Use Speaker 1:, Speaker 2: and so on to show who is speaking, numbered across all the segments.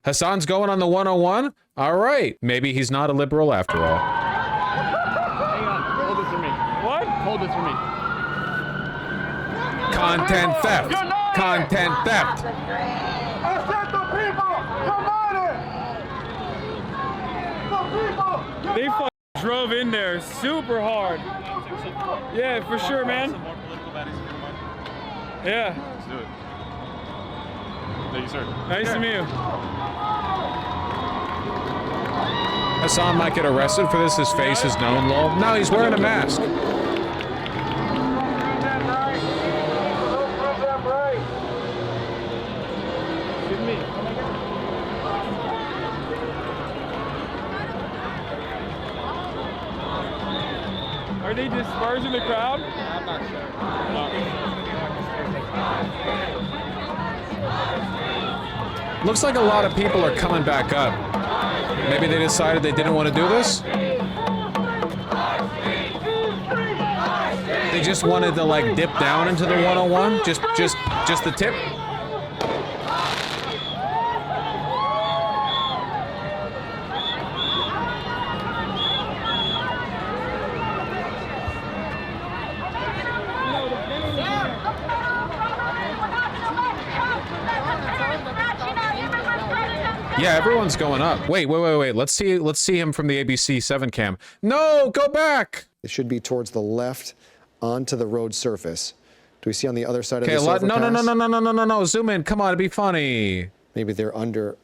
Speaker 1: Hasan's going on the 101? All right. Maybe he's not a liberal after all.
Speaker 2: Hang on. Hold this for me. What? Hold this for me.
Speaker 1: Content theft. Content theft.
Speaker 3: I said the people! United! The people!
Speaker 2: They drove in there super hard. Yeah, for sure, man. Yeah.
Speaker 4: Let's do it. Thank you, sir.
Speaker 2: Nice to meet you.
Speaker 1: Hasan might get arrested for this. His face is known, lol. No, he's wearing a mask.
Speaker 2: Are they dispersing the crowd? I'm not sure.
Speaker 1: Looks like a lot of people are coming back up. Maybe they decided they didn't want to do this? They just wanted to like dip down into the 101? Just the tip? Yeah, everyone's going up. Wait. Let's see him from the ABC 7 cam. No, go back.
Speaker 5: It should be towards the left onto the road surface. Do we see on the other side of the overpass?
Speaker 1: No. Zoom in. Come on, it'd be funny.
Speaker 5: Maybe they're under.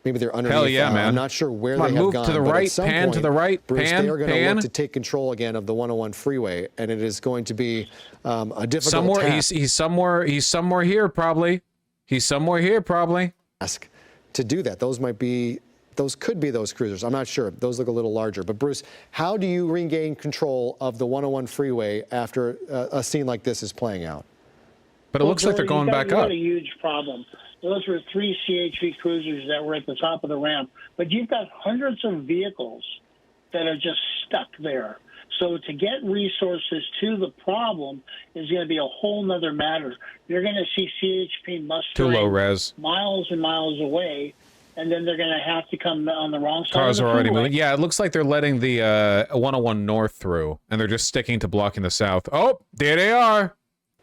Speaker 5: Maybe they're underneath.
Speaker 1: Hell yeah, man.
Speaker 5: I'm not sure where
Speaker 1: Come on,
Speaker 5: they have
Speaker 1: move
Speaker 5: gone.
Speaker 1: to the
Speaker 5: but
Speaker 1: right,
Speaker 5: at some
Speaker 1: pan
Speaker 5: point,
Speaker 1: to the right,
Speaker 5: Bruce,
Speaker 1: pan,
Speaker 5: they are going to
Speaker 1: pan.
Speaker 5: look to take control again of the 101 freeway, and it is going to be a difficult
Speaker 1: Somewhere
Speaker 5: task.
Speaker 1: he's somewhere here probably. He's somewhere here probably.
Speaker 5: To do that, those could be those cruisers. I'm not sure. Those look a little larger. But Bruce, how do you regain control of the 101 freeway after a scene like this is playing out?
Speaker 1: But it looks like they're going back up.
Speaker 6: You've got a huge problem. Those were 3 CHV cruisers that were at the top of the ramp, but you've got hundreds of vehicles that are just stuck there. So to get resources to the problem is going to be a whole nother matter. You're going to see CHP mustering
Speaker 1: Too low res.
Speaker 6: miles and miles away, and then they're going to have to come on the wrong side
Speaker 1: Cars
Speaker 6: of the
Speaker 1: are already
Speaker 6: freeway.
Speaker 1: moving. Yeah, it looks like they're letting the 101 north through, and they're just sticking to blocking the south. Oh, there they are.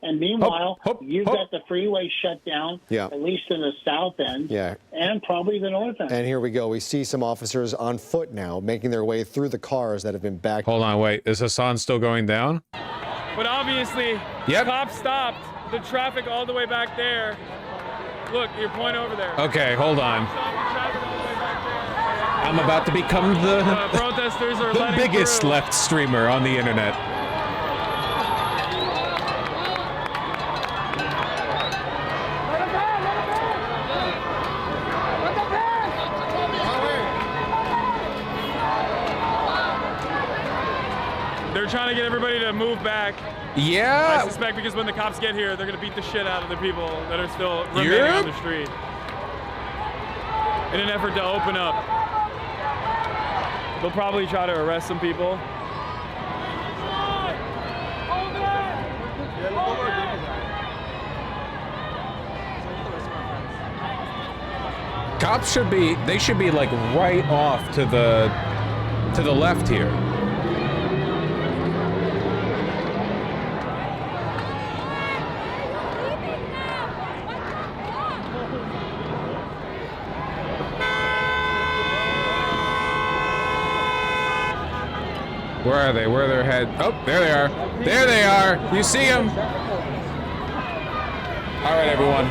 Speaker 6: And meanwhile, you've
Speaker 1: hop.
Speaker 6: got the freeway shut down, at least in the south end, and probably the north end.
Speaker 5: And here we go. We see some officers on foot now making their way through the cars that have been backed.
Speaker 1: Hold on, wait. Is Hasan still going down?
Speaker 2: But obviously, cops stopped the traffic all the way back there. Look, your point over there.
Speaker 1: Okay, hold on. I'm about to become the
Speaker 2: protesters are letting
Speaker 1: biggest
Speaker 2: through.
Speaker 1: left streamer on the internet.
Speaker 2: They're trying to get everybody to move back.
Speaker 1: Yeah.
Speaker 2: I suspect because when the cops get here, they're going to beat the shit out of the people that are still remaining on the street. In an effort to open up. They'll probably try to arrest some people.
Speaker 1: Cops should be like right off to the left here. Where are they? Where are their head? Oh, there they are. There they are. You see them? All right, everyone.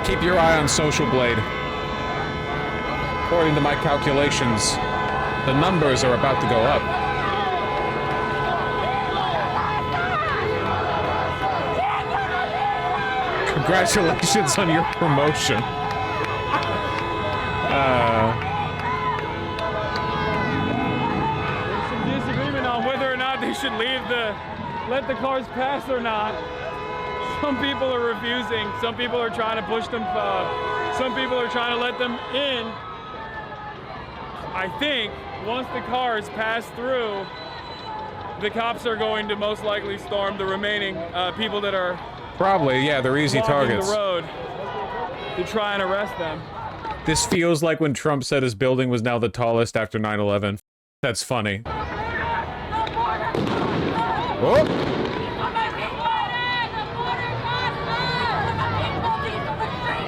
Speaker 1: Keep your eye on Social Blade. According to my calculations, the numbers are about to go up. Congratulations on your promotion.
Speaker 2: They should let the cars pass or not. Some people are refusing. Some people are trying to push them. Some people are trying to let them in. I think once the cars pass through, the cops are going to most likely storm the remaining people that are
Speaker 1: probably, yeah, they're easy targets.
Speaker 2: The road to try and arrest them.
Speaker 1: This feels like when Trump said his building was now the tallest after 9/11. That's funny. Oh!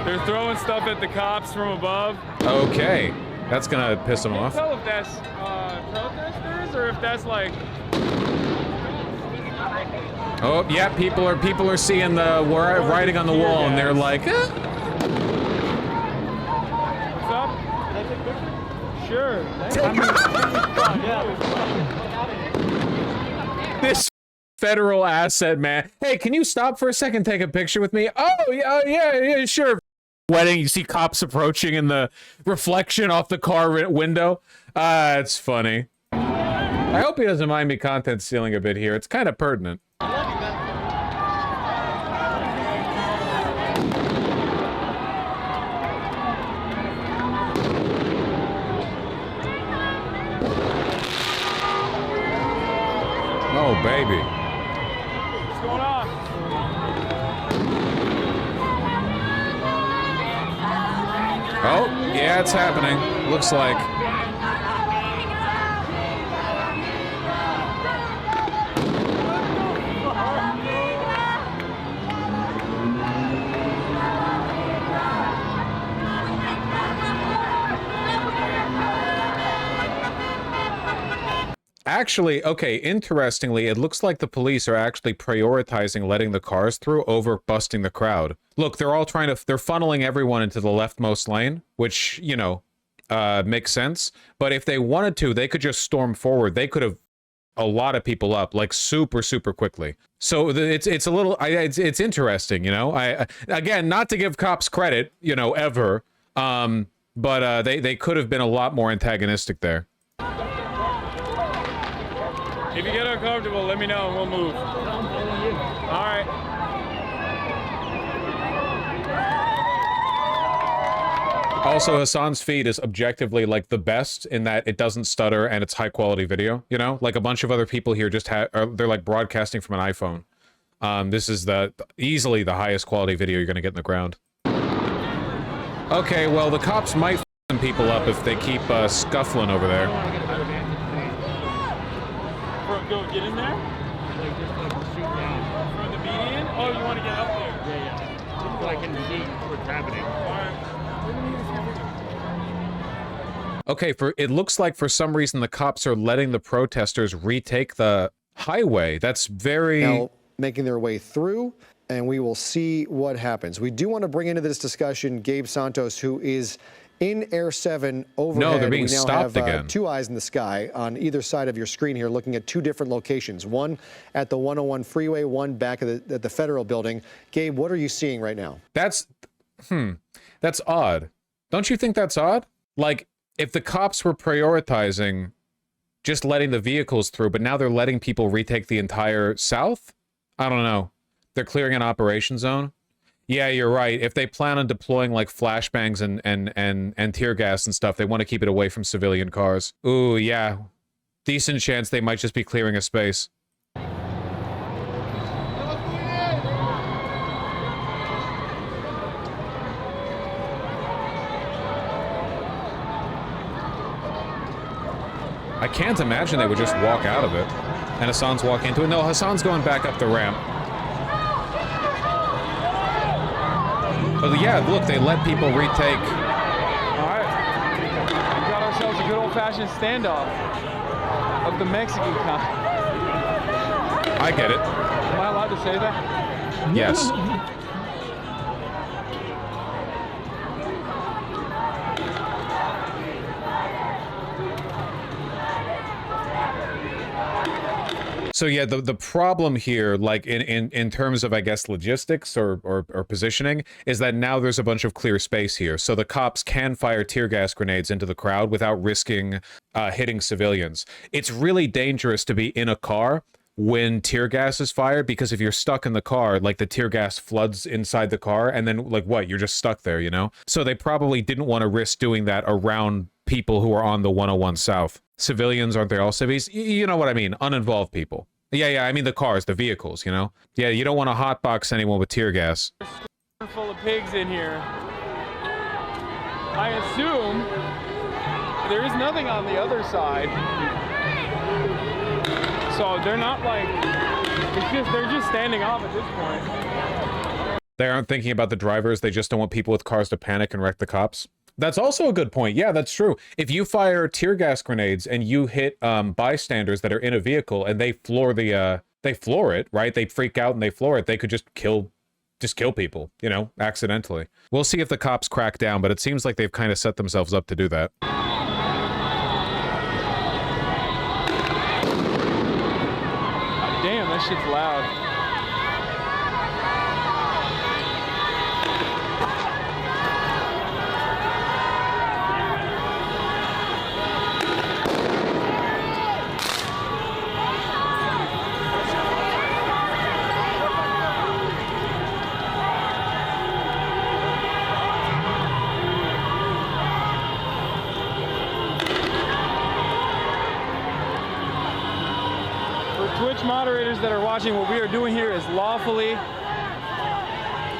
Speaker 2: They're throwing stuff at the cops from above.
Speaker 1: Okay. That's gonna piss them
Speaker 2: Can't
Speaker 1: off.
Speaker 2: tell if that's protesters or if that's like.
Speaker 1: Oh, yeah, people are seeing the writing on the wall, and they're like, eh.
Speaker 2: What's up? Can I take a picture? Sure.
Speaker 1: This federal asset, man. Hey, can you stop for a second, take a picture with me? Oh, yeah, sure. Wedding, you see cops approaching in the reflection off the car window. It's funny. I hope he doesn't mind me content stealing a bit here. It's kind of pertinent. Oh, baby.
Speaker 2: What's going on?
Speaker 1: Oh, yeah, it's happening. Looks like. Actually, okay, interestingly, it looks like the police are actually prioritizing letting the cars through over busting the crowd. Look, they're all they're funneling everyone into the leftmost lane, which, you know, makes sense. But if they wanted to, they could just storm forward. They could have a lot of people up, like, super quickly. So it's a little, it's interesting, you know? Again, not to give cops credit, you know, ever, but they could have been a lot more antagonistic there.
Speaker 2: If you get uncomfortable, let me know and we'll move. All right.
Speaker 1: Also, Hasan's feed is objectively like the best in that it doesn't stutter and it's high quality video, you know? Like a bunch of other people here just they're like broadcasting from an iPhone. This is easily the highest quality video you're gonna get in the ground. Okay, well, the cops might f some people up if they keep scuffling over there.
Speaker 2: Go get in there?
Speaker 7: Like just like shoot down.
Speaker 2: From the median? Oh, you want to get up there?
Speaker 7: Yeah. So I can see what's happening.
Speaker 1: Okay, it looks like for some reason the cops are letting the protesters retake the highway. That's very...
Speaker 5: Now making their way through, and we will see what happens. We do want to bring into this discussion Gabe Santos, who is in Air 7 overhead.
Speaker 1: No, they're being
Speaker 5: we now
Speaker 1: stopped
Speaker 5: have,
Speaker 1: again.
Speaker 5: two eyes in the sky on either side of your screen here, looking at two different locations. One at the 101 freeway, one back at the federal building. Gabe, what are you seeing right now?
Speaker 1: That's odd. Don't you think that's odd? Like, if the cops were prioritizing just letting the vehicles through, but now they're letting people retake the entire South? I don't know. They're clearing an operation zone? Yeah, you're right. If they plan on deploying like flashbangs and tear gas and stuff, they want to keep it away from civilian cars. Ooh, yeah. Decent chance they might just be clearing a space. I can't imagine they would just walk out of it. And Hasan's walking into it. No, Hasan's going back up the ramp. But yeah, look, they let people retake.
Speaker 2: All right. We got ourselves a good old-fashioned standoff of the Mexican kind.
Speaker 1: I get it.
Speaker 2: Am I allowed to say that?
Speaker 1: Yes. So yeah, the problem here, like in terms of, I guess, logistics or positioning, is that now there's a bunch of clear space here. So the cops can fire tear gas grenades into the crowd without risking hitting civilians. It's really dangerous to be in a car when tear gas is fired, because if you're stuck in the car, like the tear gas floods inside the car and then like what, you're just stuck there, you know? So they probably didn't want to risk doing that around people who are on the 101 South. Civilians, aren't they all civvies? You know what I mean, uninvolved people. Yeah, I mean the cars, the vehicles, you know? Yeah, you don't want to hotbox anyone with tear gas.
Speaker 2: Full of pigs in here. I assume there is nothing on the other side. So they're not like, they're just standing off at this point.
Speaker 1: They aren't thinking about the drivers. They just don't want people with cars to panic and wreck the cops. That's also a good point. Yeah, that's true. If you fire tear gas grenades and you hit bystanders that are in a vehicle and they floor it, right? They freak out and they floor it. They could just kill people, you know, accidentally. We'll see if the cops crack down, but it seems like they've kind of set themselves up to do that.
Speaker 2: Damn, that shit's loud. Twitch moderators that are watching, what we are doing here is lawfully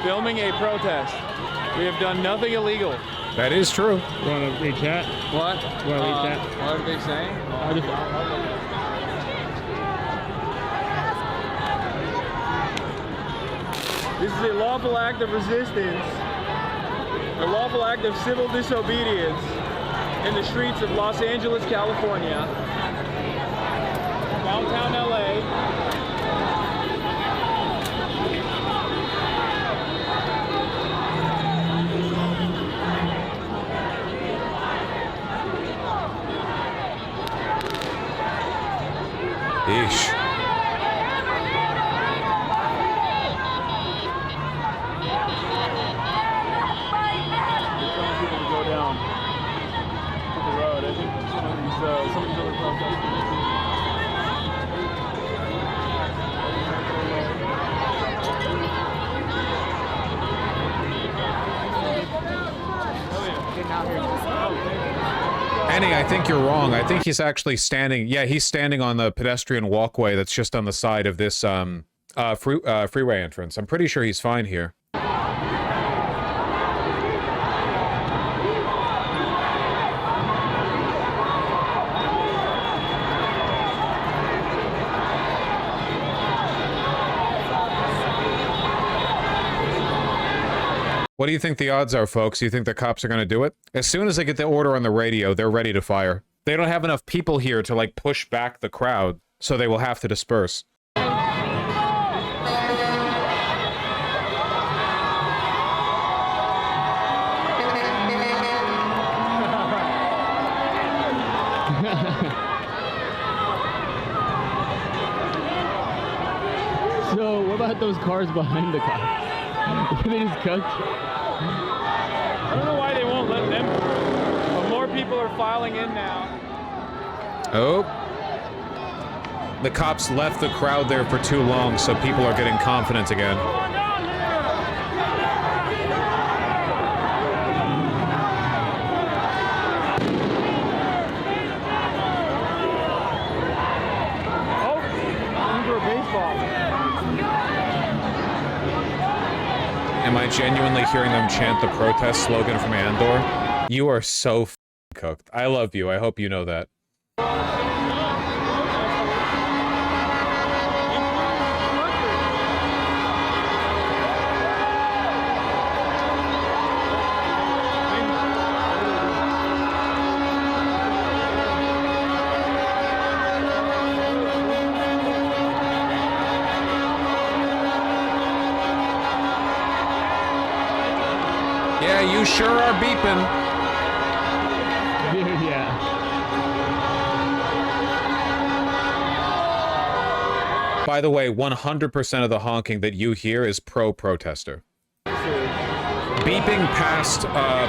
Speaker 2: filming a protest. We have done nothing illegal.
Speaker 1: That is true.
Speaker 7: You want to read chat?
Speaker 2: What?
Speaker 7: You want to read chat?
Speaker 2: What are they saying? This is a lawful act of resistance, a lawful act of civil disobedience in the streets of Los Angeles, California. Downtown LA.
Speaker 1: Eesh.
Speaker 2: They're telling people to go down to the road. I think some of these other protesters.
Speaker 1: Annie, I think you're wrong. I think he's actually standing. Yeah, he's standing on the pedestrian walkway that's just on the side of this freeway entrance. I'm pretty sure he's fine here. What do you think the odds are, folks? Do you think the cops are going to do it? As soon as they get the order on the radio, they're ready to fire. They don't have enough people here to, like, push back the crowd, so they will have to disperse.
Speaker 8: So, what about those cars behind the cops? They just cooked.
Speaker 2: I don't know why they won't let them through, but more people are filing in now.
Speaker 1: Oh. The cops left the crowd there for too long, so people are getting confident again.
Speaker 2: Oh, these are a baseball.
Speaker 1: Am I genuinely hearing them chant the protest slogan from Andor? You are so cooked. I love you. I hope you know that. Yeah, you sure are beeping.
Speaker 8: Dude, yeah.
Speaker 1: By the way, 100% of the honking that you hear is pro-protester. Beeping past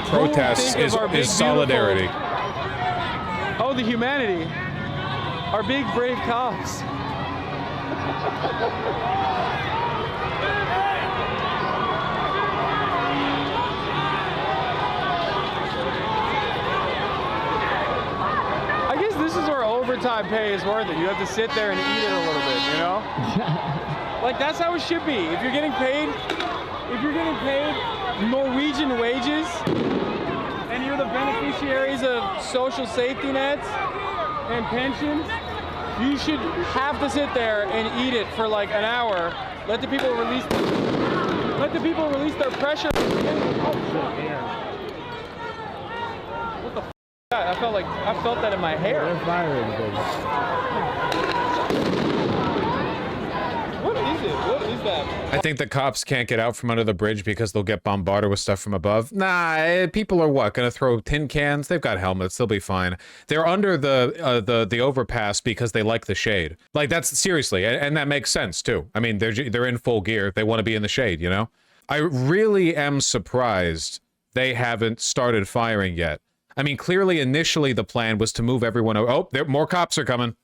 Speaker 1: protests is solidarity.
Speaker 2: Oh, the humanity. Our big, brave cops. I guess this is where overtime pay is worth it. You have to sit there and eat it a little bit, you know? Like, that's how it should be. If you're getting paid Norwegian wages, and if you're the beneficiaries of social safety nets and pensions, you should have to sit there and eat it for like an hour. Let the people release their pressure. What the f? I felt that in my hair. What is it? What is that?
Speaker 1: I think the cops can't get out from under the bridge because they'll get bombarded with stuff from above. Nah, people are what, gonna throw tin cans? They've got helmets, they'll be fine. They're under the overpass because they like the shade. Like, that's seriously, and that makes sense too. I mean, they're in full gear. They want to be in the shade, you know? I really am surprised they haven't started firing yet. I mean, clearly initially the plan was to move everyone. Oh, more cops are coming.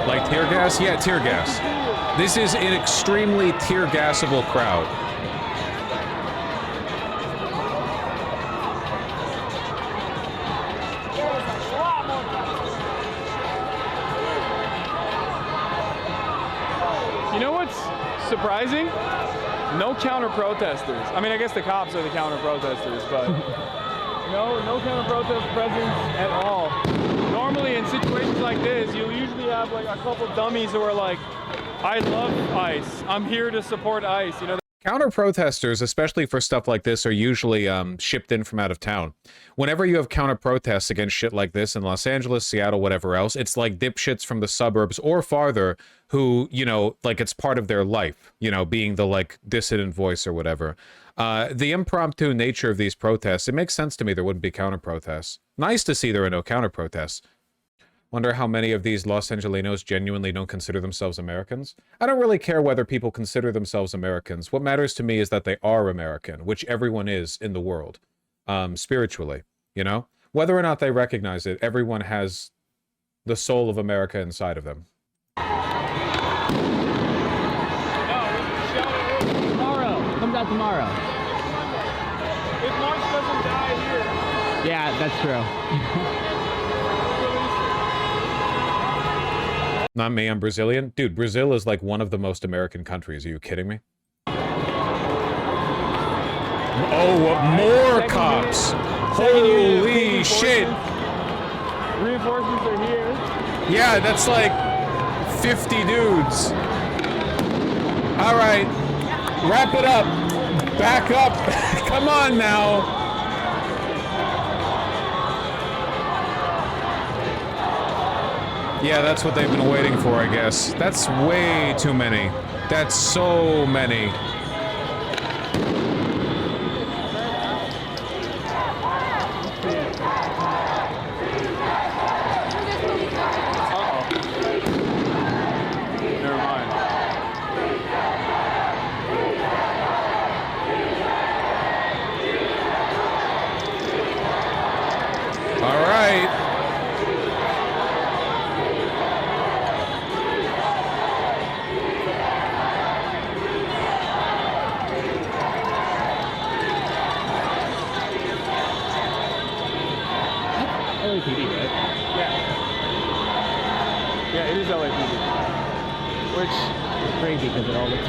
Speaker 1: Like tear gas? Yeah, tear gas. This is an extremely tear gassable crowd.
Speaker 2: You know what's surprising? No counter-protesters. I mean, I guess the cops are the counter-protesters, but no counter-protest presence at all. Normally in situations like this, you'll usually have like a couple dummies who are like, I love ICE. I'm here to support ICE. You know.
Speaker 1: Counter-protesters, especially for stuff like this, are usually shipped in from out of town. Whenever you have counter-protests against shit like this in Los Angeles, Seattle, whatever else, it's like dipshits from the suburbs or farther who, you know, like it's part of their life, you know, being the like dissident voice or whatever. The impromptu nature of these protests, it makes sense to me there wouldn't be counter-protests. Nice to see there are no counter-protests. Wonder how many of these Los Angelinos genuinely don't consider themselves Americans? I don't really care whether people consider themselves Americans. What matters to me is that they are American, which everyone is in the world, spiritually, you know? Whether or not they recognize it, everyone has the soul of America inside of them.
Speaker 8: Tomorrow. Comes out tomorrow.
Speaker 2: If March doesn't die here.
Speaker 8: Yeah, that's true.
Speaker 1: Not me, I'm Brazilian. Dude, Brazil is like one of the most American countries. Are you kidding me? Oh, more cops! Holy shit!
Speaker 2: Reinforcements are here.
Speaker 1: Yeah, that's like 50 dudes. All right, wrap it up. Back up. Come on now. Yeah, that's what they've been waiting for, I guess. That's way too many. That's so many.
Speaker 2: Never mind.
Speaker 1: All right.
Speaker 8: LAPD, right?
Speaker 2: Yeah. Yeah, it is LAPD. Which,
Speaker 8: It's crazy because it all looks...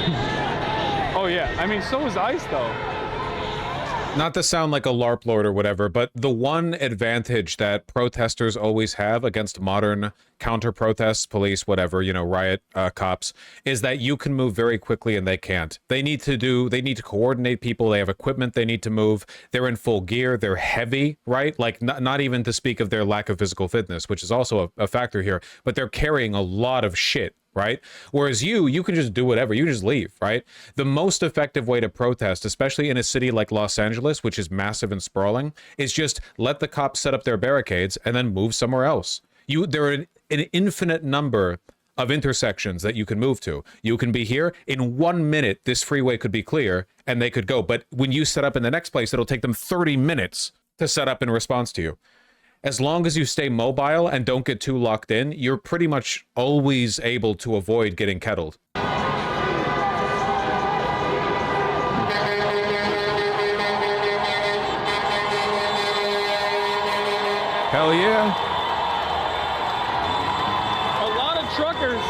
Speaker 2: oh yeah, I mean, so is ICE though.
Speaker 1: Not to sound like a LARP lord or whatever, but the one advantage that protesters always have against modern counter-protests, police, whatever, you know, riot cops, is that you can move very quickly and they can't. They need to coordinate people, they have equipment they need to move, they're in full gear, they're heavy, right? Like, not even to speak of their lack of physical fitness, which is also a factor here, but they're carrying a lot of shit. Right? Whereas you can just do whatever. You just leave, right? The most effective way to protest, especially in a city like Los Angeles, which is massive and sprawling, is just let the cops set up their barricades and then move somewhere else. There are an infinite number of intersections that you can move to. You can be here. In 1 minute, this freeway could be clear and they could go. But when you set up in the next place, it'll take them 30 minutes to set up in response to you. As long as you stay mobile and don't get too locked in, you're pretty much always able to avoid getting kettled. Hell yeah.
Speaker 2: A lot of truckers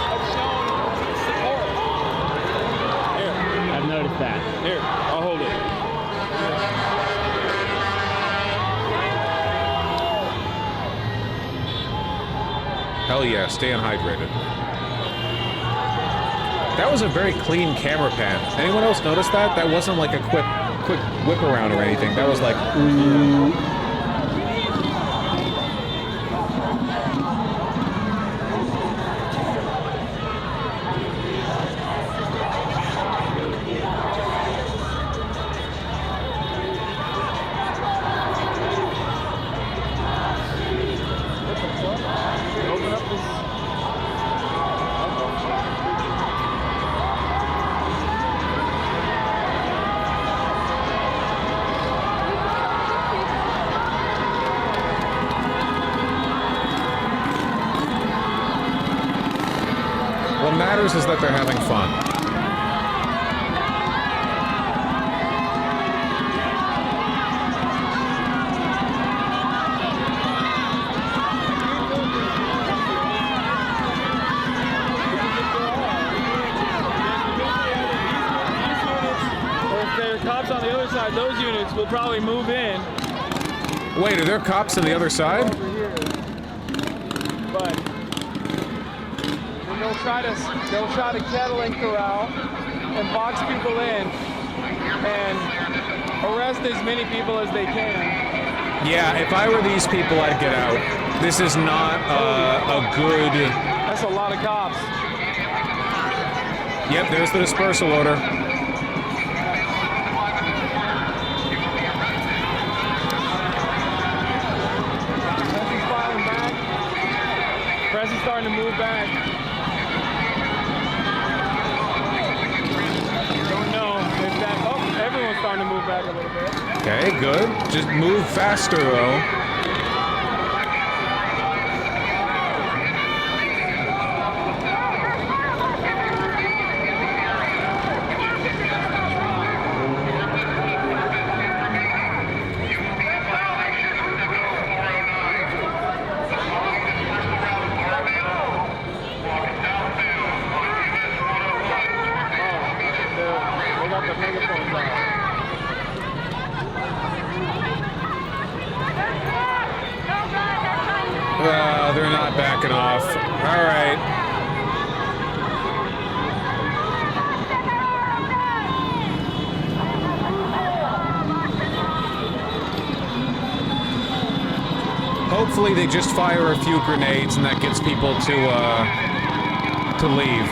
Speaker 2: have shown support.
Speaker 8: that.
Speaker 2: Here, I'll hold it.
Speaker 1: Hell yeah, staying hydrated. That was a very clean camera pan. Anyone else notice that? That wasn't like a quick whip around or anything. That was like, ooh. What matters is that they're having fun.
Speaker 2: Or if there are cops on the other side, those units will probably move in.
Speaker 1: Wait, are there cops on the other side?
Speaker 2: Over here. But they'll try to kettle and corral and box people in and arrest as many people as they can.
Speaker 1: Yeah, if I were these people, I'd get out. This is not a good...
Speaker 2: That's a lot of cops.
Speaker 1: Yep, there's the dispersal order.
Speaker 2: Press is filing back. Press is starting to move back. Don't know if that... Oh, everyone's starting to move back a little bit.
Speaker 1: Okay, good. Just move faster, though.
Speaker 2: They got the megaphones out.
Speaker 1: They're not backing off. All right. Hopefully they just fire a few grenades and that gets people to leave.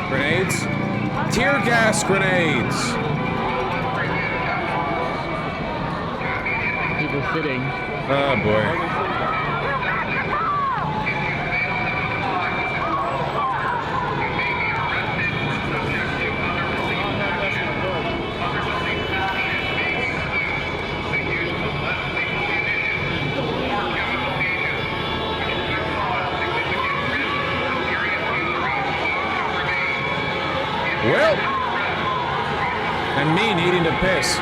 Speaker 1: Grenades? Tear gas grenades!
Speaker 8: People sitting.
Speaker 1: Oh boy. Well, and me needing to piss.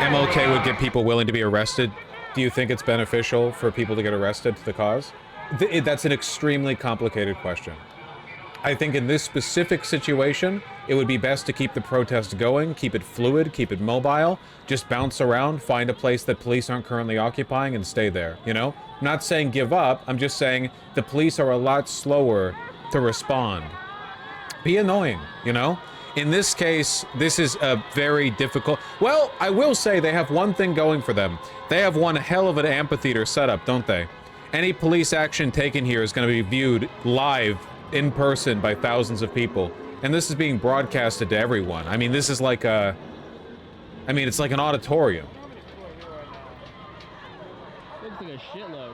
Speaker 1: MLK would get people willing to be arrested. Do you think it's beneficial for people to get arrested to the cause? That's an extremely complicated question. I think in this specific situation, it would be best to keep the protest going, keep it fluid, keep it mobile, just bounce around, find a place that police aren't currently occupying and stay there, you know? I'm not saying give up, I'm just saying the police are a lot slower to respond. Be annoying, you know? In this case, this is a very difficult... Well, I will say they have one thing going for them. They have one hell of an amphitheater set up, don't they? Any police action taken here is going to be viewed live in person by thousands of people, and this is being broadcasted to everyone. I mean, this is like a... I mean, it's like an auditorium.
Speaker 8: Looks like a shitload.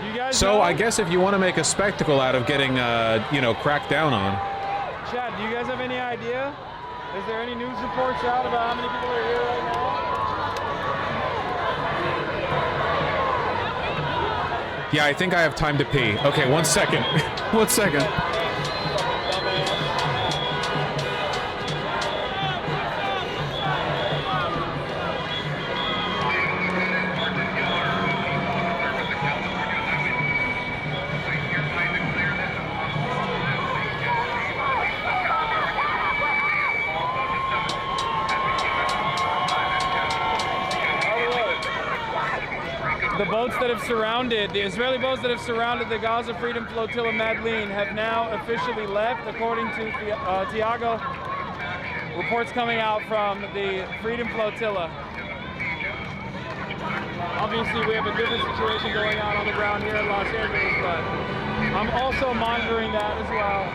Speaker 2: You guys
Speaker 1: So
Speaker 2: know?
Speaker 1: I guess if you want to make a spectacle out of getting, you know, cracked down on...
Speaker 2: Chad, do you guys have any idea? Is there any news reports out about how many people are here right now?
Speaker 1: Yeah, I think I have time to pee. Okay, 1 second. 1 second.
Speaker 2: The boats that have surrounded, the Israeli boats that have surrounded the Gaza Freedom Flotilla Madeleine have now officially left, according to Tiago. Reports coming out from the Freedom Flotilla. Obviously, we have a different situation going on the ground here in Los Angeles, but I'm also monitoring that as well.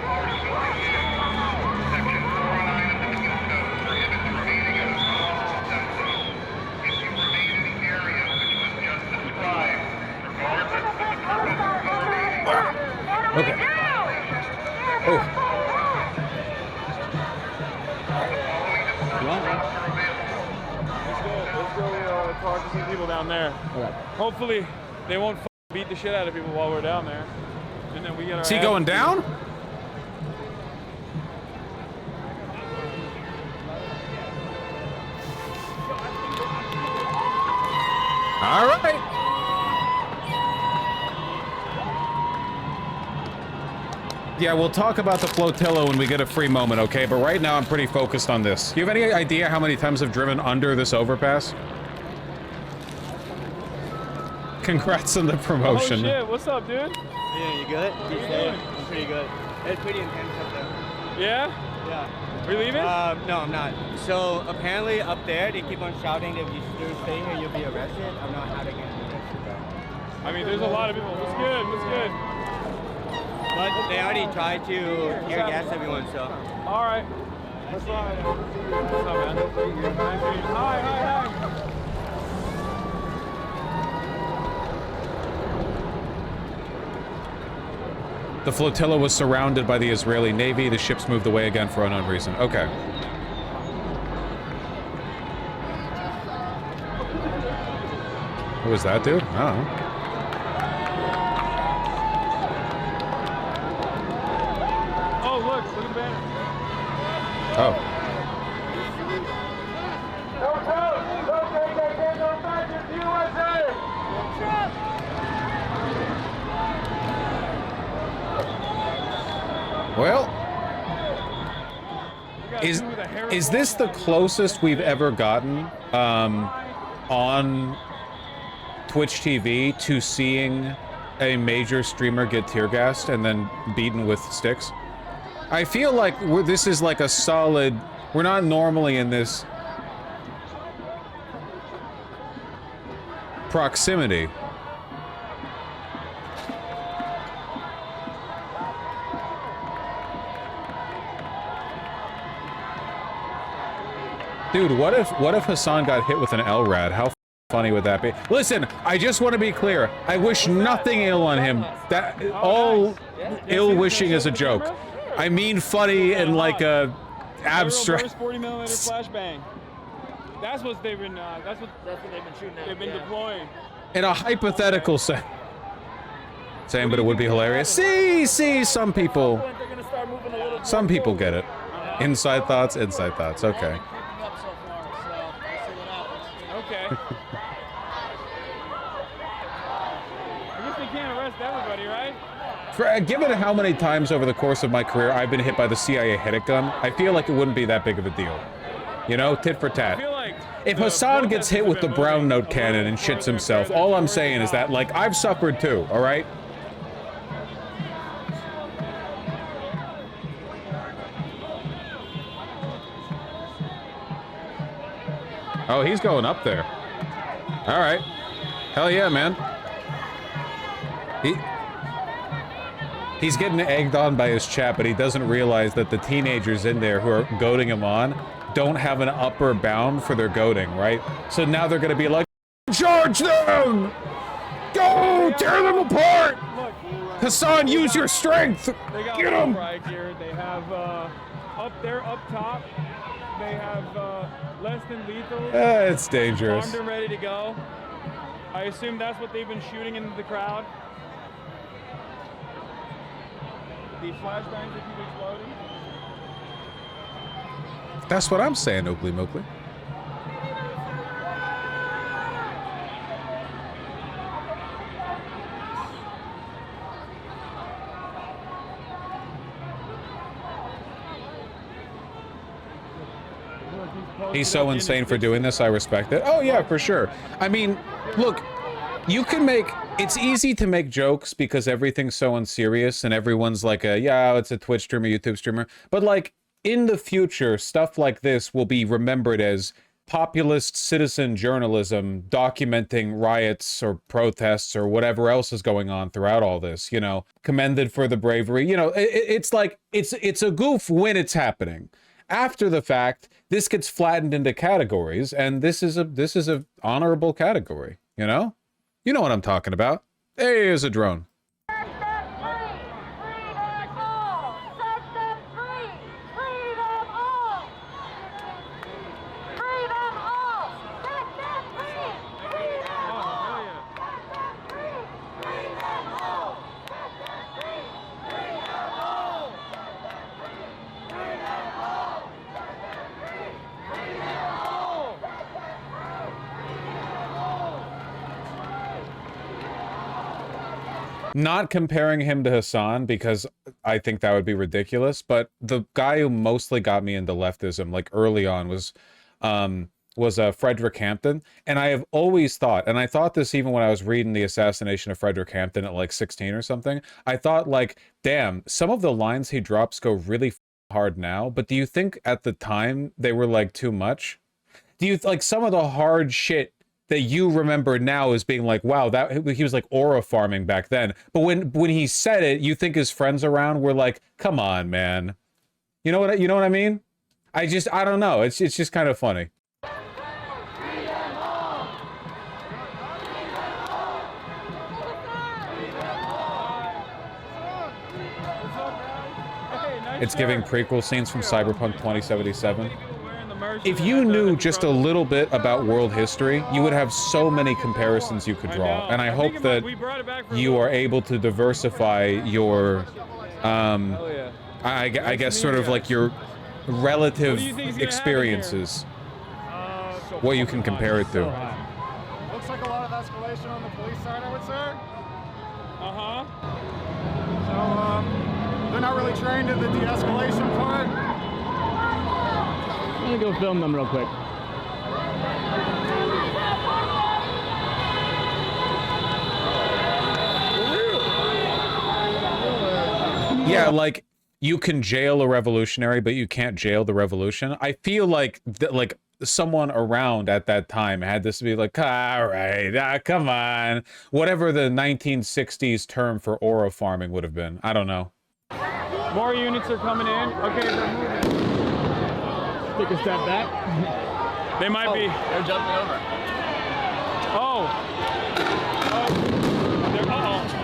Speaker 1: Okay. Oh.
Speaker 2: Let's go talk to some people down there.
Speaker 8: Okay.
Speaker 2: Hopefully, they won't beat the shit out of people while we're down there. And then we get our
Speaker 1: Is he going down? All right. Yeah, we'll talk about the flotilla when we get a free moment, okay? But right now, I'm pretty focused on this. Do you have any idea how many times I've driven under this overpass? Congrats on the promotion.
Speaker 2: Oh shit, what's up, dude?
Speaker 9: Yeah, you good?
Speaker 2: How you doing?
Speaker 9: I'm pretty good. It's pretty intense up there.
Speaker 2: Yeah?
Speaker 9: Yeah.
Speaker 2: We leaving?
Speaker 9: No, I'm not. So apparently up there, they keep on shouting that if you still stay here, you'll be arrested. I'm not having any arrested though.
Speaker 2: I mean, there's a lot of people. What's good? What's good?
Speaker 9: But they already tried to tear gas everyone, so.
Speaker 2: All right. What's up, man? What's up, man? Nice to meet you. Hi, hi, hi.
Speaker 1: The flotilla was surrounded by the Israeli Navy. The ships moved away again for unknown reason. Okay. Who was that, dude? I don't know.
Speaker 2: Oh, look at the banner.
Speaker 1: Oh.
Speaker 3: No Trump! No take that kid, no matches, USA!
Speaker 1: Well, is this the closest we've ever gotten on Twitch TV to seeing a major streamer get tear gassed and then beaten with sticks? I feel like this is like a solid. We're not normally in this proximity. Dude, what if Hasan got hit with an LRAD? How funny would that be? Listen, I just want to be clear. I wish nothing ill on him. That all ill wishing is a joke. I mean funny and like a abstract.
Speaker 2: 40mm flashbang. That's what they've been. That's what they've been shooting at. They've been deploying.
Speaker 1: In a hypothetical sense. Same, but it would be hilarious. See, some people get it. Inside thoughts. Okay.
Speaker 2: Okay. I guess they can't arrest everybody, right?
Speaker 1: Given how many times over the course of my career I've been hit by the CIA hit it gun, I feel like it wouldn't be that big of a deal. You know, tit for tat.
Speaker 2: I feel like
Speaker 1: if Hasan gets hit with the brown note cannon and shits himself, all I'm saying is that, like, I've suffered too, all right? Oh, he's going up there. All right. Hell yeah, man. He's getting egged on by his chat, but he doesn't realize that the teenagers in there who are goading him on don't have an upper bound for their goading, right? So now they're gonna be like, charge them! Go! Tear them apart! Hasan, use your strength!
Speaker 2: They got
Speaker 1: Get him!
Speaker 2: gear. They have up top. They have less than lethal.
Speaker 1: It's dangerous.
Speaker 2: Armed and ready to go. I assume that's what they've been shooting into the crowd. these flashbangs that keep exploding.
Speaker 1: That's what I'm saying, Oakley Moakley. He's so insane for doing this, I respect it. Oh yeah, for sure. I mean, look, you can make, it's easy to make jokes because everything's so unserious and everyone's like yeah, it's a Twitch streamer, YouTube streamer. But like, in the future, stuff like this will be remembered as populist citizen journalism documenting riots or protests or whatever else is going on throughout all this, you know, commended for the bravery. You know, it's like, it's a goof when it's happening. After the fact, this gets flattened into categories, and this is a honorable category, you know? You know what I'm talking about. There's a drone. Not comparing him to Hasan because I think that would be ridiculous, but the guy who mostly got me into leftism, like early on, was Frederick Hampton. And I have always thought, and I thought this even when I was reading The Assassination of Frederick Hampton at like 16 or something, I thought like, damn, some of the lines he drops go really hard now, but do you think at the time they were like too much? Do you like some of the hard shit that you remember now as being like, wow, that he was like aura farming back then. But when he said it, you think his friends around were like, come on, man. You know what I mean? I don't know. It's just kind of funny. It's giving prequel scenes from Cyberpunk 2077. If you knew just a little bit about world history, you would have so many comparisons you could draw. And I hope that you are able to diversify your, I guess sort of like your relative experiences, what you can compare it to.
Speaker 4: Looks like a lot of escalation on the police side, I would say. So, they're not really trained in the de-escalation part.
Speaker 8: I'm gonna go film them real quick.
Speaker 1: Yeah, like you can jail a revolutionary, but you can't jail the revolution. I feel like like someone around at that time had this to be like, all right, come on, whatever the 1960s term for aura farming would have been. I don't know.
Speaker 2: More units are coming in. Okay, they're moving.
Speaker 8: Take a step back.
Speaker 2: They might be.
Speaker 7: They're jumping over.
Speaker 2: Oh. They're,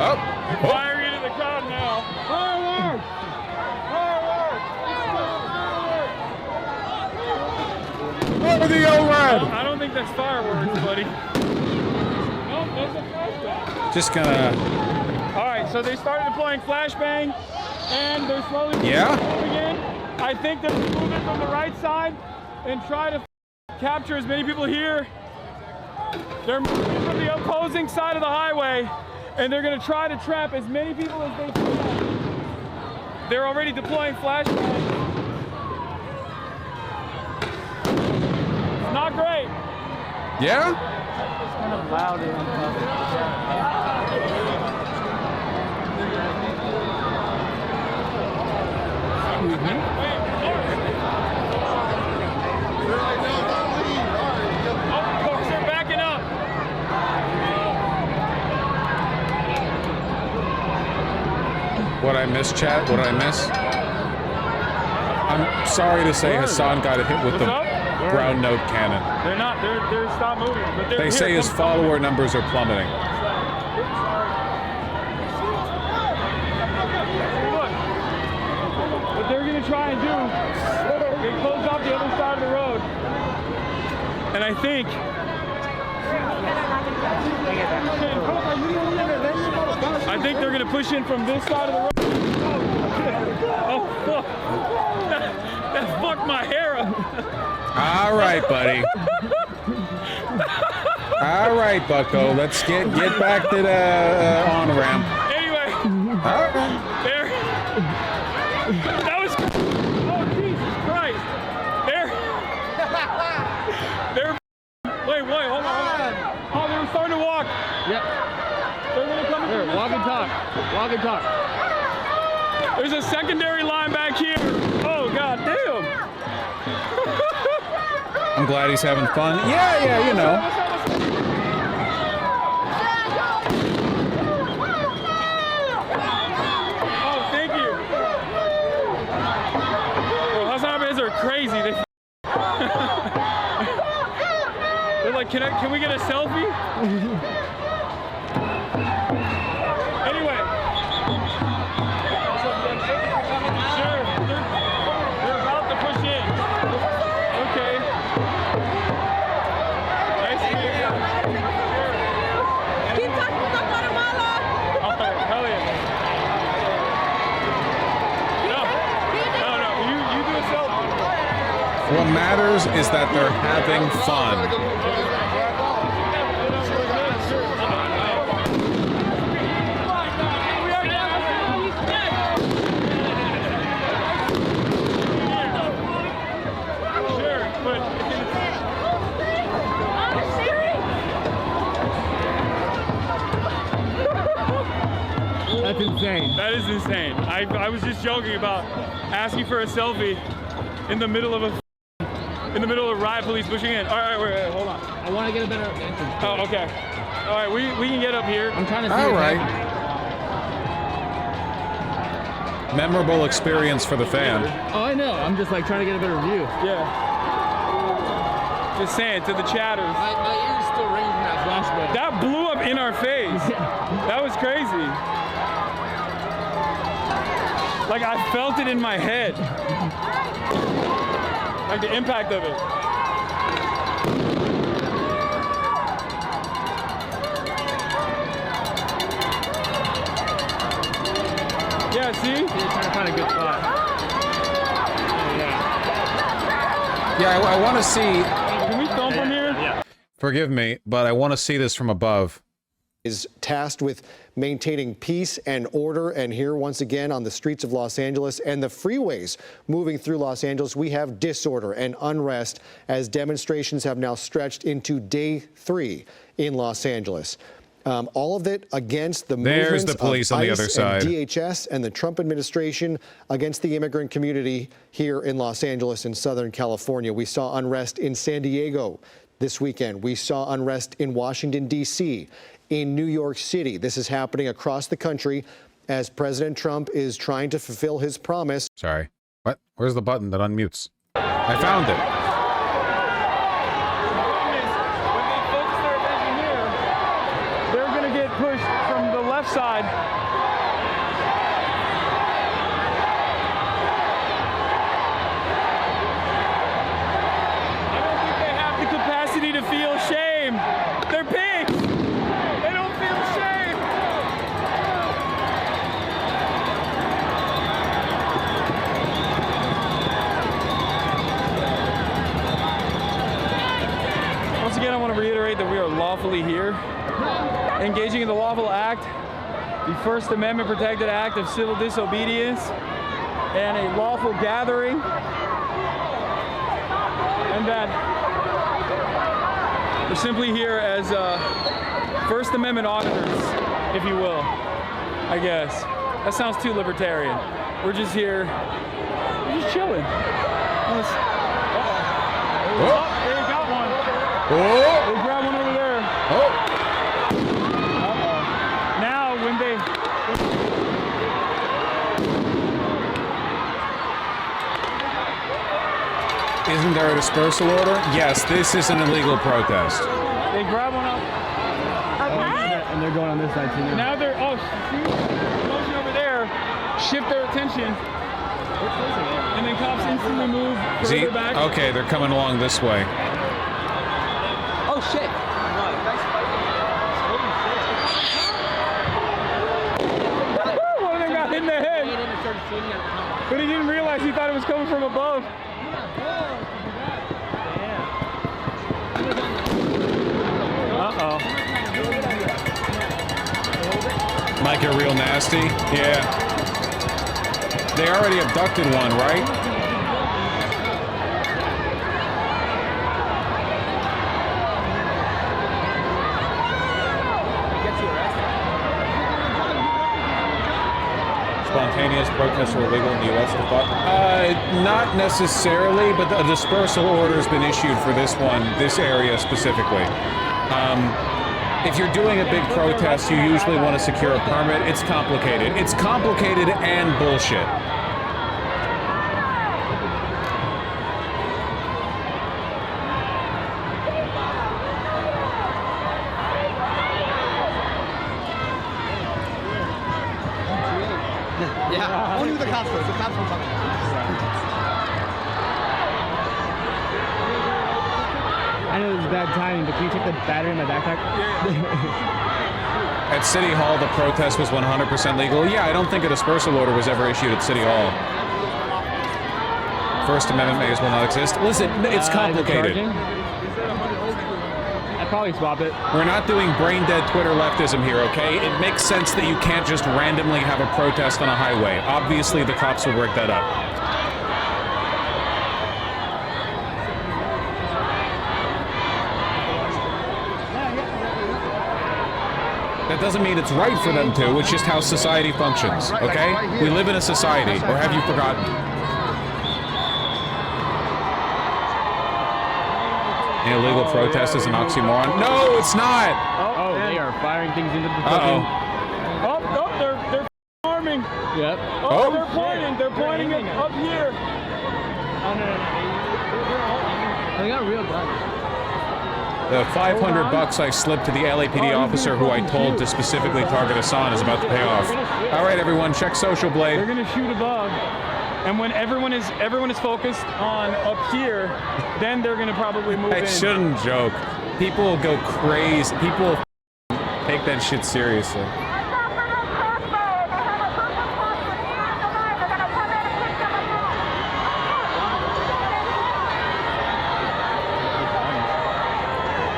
Speaker 1: Oh.
Speaker 2: They're firing into the crowd now. Fireworks!
Speaker 1: Over the O-Rad!
Speaker 2: I don't think that's fireworks, buddy. No, that's a flashbang.
Speaker 1: Just gonna...
Speaker 2: All right, so they started deploying flashbang, and they're slowly moving in. I think they're moving from the right side and try to capture as many people here. They're moving from the opposing side of the highway, and they're going to try to trap as many people as they can. They're already deploying flashbangs. It's not great.
Speaker 1: Yeah?
Speaker 2: It's kind of loud in
Speaker 1: What I miss, chat? What did I miss? I'm sorry to say Hasan got hit with the ground note cannon.
Speaker 2: They're not. They're stop moving. But they're,
Speaker 1: they say his follower numbers are plummeting.
Speaker 2: Look, what they're gonna try and do, they close off the other side of the road, and I think. I think they're going to push in from this side of the road. That fucked my hair up.
Speaker 1: All right, buddy. All right, Bucko. Let's get back to the on-ramp.
Speaker 2: Anyway,
Speaker 1: All right.
Speaker 2: there. That was. Oh Jesus Christ! They're. Wait, hold on. Oh, they were starting to walk.
Speaker 8: Yep.
Speaker 2: They're gonna come.
Speaker 8: Here, walk and talk. Walk and talk.
Speaker 2: There's a secondary line back here. Oh God damn!
Speaker 1: I'm glad he's having fun. Yeah, you know.
Speaker 2: Oh, thank you. Well, Hasan are crazy. They're like, can we get a selfie? Anyway. Sure. They're about to push in. Okay. Nice to meet you.
Speaker 3: Keep talking about Guatemala.
Speaker 2: Okay, hell yeah. No, you do a selfie.
Speaker 1: What matters is that they're having fun.
Speaker 2: Sure, but
Speaker 8: That's insane.
Speaker 2: that is insane. I was just joking about asking for a selfie in the middle of riot police pushing in. All right, wait, hold on.
Speaker 8: I want to get a better vantage.
Speaker 2: Oh, okay. All right, we can get up here.
Speaker 8: I'm trying to see.
Speaker 1: All
Speaker 8: what's
Speaker 1: right.
Speaker 8: happening.
Speaker 1: Memorable experience for the fan.
Speaker 8: Oh, I know. I'm just like trying to get a better view.
Speaker 2: Yeah. Just saying to the chatters.
Speaker 8: My ears still ring from that flashbang.
Speaker 2: That blew up in our face. That was crazy. Like I felt it in my head. Like the impact of it. Yeah, see?
Speaker 8: You're trying to find a good spot.
Speaker 1: Yeah, I want to see.
Speaker 2: Can we film from here?
Speaker 8: Yeah.
Speaker 1: Forgive me, but I want to see this from above.
Speaker 5: Is tasked with maintaining peace and order. And here, once again, on the streets of Los Angeles and the freeways moving through Los Angeles, we have disorder and unrest as demonstrations have now stretched into day 3 in Los Angeles. All of it against the
Speaker 1: There's
Speaker 5: movements
Speaker 1: the police
Speaker 5: of
Speaker 1: on the
Speaker 5: ICE
Speaker 1: other side.
Speaker 5: and DHS and the Trump administration against the immigrant community here in Los Angeles and Southern California. We saw unrest in San Diego this weekend. We saw unrest in Washington, D.C., in New York City. This is happening across the country as President Trump is trying to fulfill his promise.
Speaker 1: Sorry. What? Where's the button that unmutes? I found it.
Speaker 2: When they focus their attention here, they're gonna get pushed from the left side. I don't think they have the capacity to feel shame. They're pigs. They don't feel shame. Once again, I want to reiterate that we are lawfully here, engaging in the lawful act, the First Amendment protected act of civil disobedience, and a lawful gathering, and that we're simply here as First Amendment auditors, if you will, I guess. That sounds too libertarian. We're just here, we're just chilling. Uh-oh. They got one. They grabbed one over there. Uh-oh. Now, when they...
Speaker 1: Isn't there a dispersal order? Yes, this is an illegal protest.
Speaker 2: They grab one up.
Speaker 8: And they're going on this side too.
Speaker 2: Now they're, oh, see? Motion over there. Shift their attention. And then cops instantly move
Speaker 1: See?
Speaker 2: further back.
Speaker 1: Okay, they're coming along this way.
Speaker 9: Oh shit!
Speaker 2: One of them got hit in the head. But he didn't realize, he thought it was coming from above. Uh-oh.
Speaker 1: Might get real nasty. Yeah. They already abducted one, right? Spontaneous protests are illegal in the U.S. Not necessarily, but a dispersal order has been issued for this one, this area specifically. If you're doing a big protest, you usually want to secure a permit. It's complicated. It's complicated and bullshit.
Speaker 10: Yeah, only with the cops first. The cops will come.
Speaker 8: I know this is bad timing, but can you take the battery in my backpack?
Speaker 1: At City Hall, the protest was 100% legal. Yeah, I don't think a dispersal order was ever issued at City Hall. First Amendment may as well not exist. Listen, it's complicated.
Speaker 8: I'd probably swap it.
Speaker 1: We're not doing brain-dead Twitter leftism here, okay? It makes sense that you can't just randomly have a protest on a highway. Obviously, the cops will work that up. That doesn't mean it's right for them to. It's just how society functions, okay? We live in a society, or have you forgotten? An illegal protest is an oxymoron. No, it's not!
Speaker 8: Oh, they are firing things into the
Speaker 1: Uh-oh.
Speaker 2: Oh, they're arming.
Speaker 8: Yep.
Speaker 2: Oh, they're pointing it up here.
Speaker 8: Oh, no. They got real guns.
Speaker 1: The $500 I slipped to the LAPD officer who I told to specifically target Hasan is about to pay off. All right, everyone, check Social Blade.
Speaker 2: They're gonna shoot above, and when everyone is focused on up here, then they're gonna probably move in.
Speaker 1: I shouldn't joke. People will go crazy. People will take that shit seriously.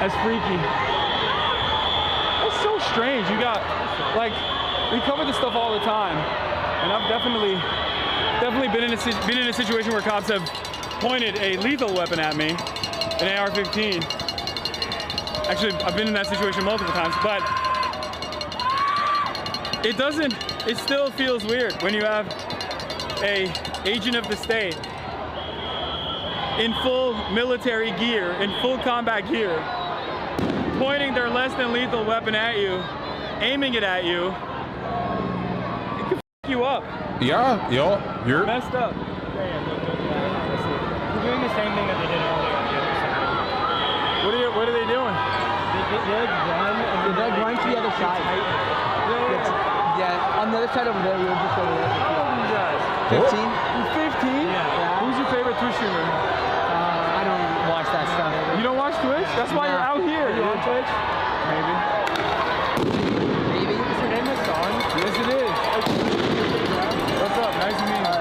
Speaker 2: That's freaky. It's so strange. You got, like, we cover this stuff all the time, and I've definitely been in a situation where cops have pointed a lethal weapon at me, an AR-15. Actually, I've been in that situation multiple times, but it still feels weird when you have a agent of the state in full military gear, in full combat gear, pointing their less than lethal weapon at you, aiming it at you. It could f you up.
Speaker 1: Yeah, yo, you're
Speaker 2: Messed up.
Speaker 9: We're doing the same thing that they did earlier on the other side.
Speaker 2: What are they doing?
Speaker 10: They're going to the other side. Yeah, on the other side over there, we were just over there.
Speaker 2: How old are you guys?
Speaker 10: 15?
Speaker 2: You're 15?
Speaker 10: Yeah.
Speaker 2: Who's your favorite Twitch streamer?
Speaker 10: I don't watch that stuff.
Speaker 2: You don't watch Twitch? That's why you're out here. You on Twitch? Maybe.
Speaker 10: Maybe.
Speaker 2: Is your name Hasan? Yes, it is. What's up? Nice to meet you.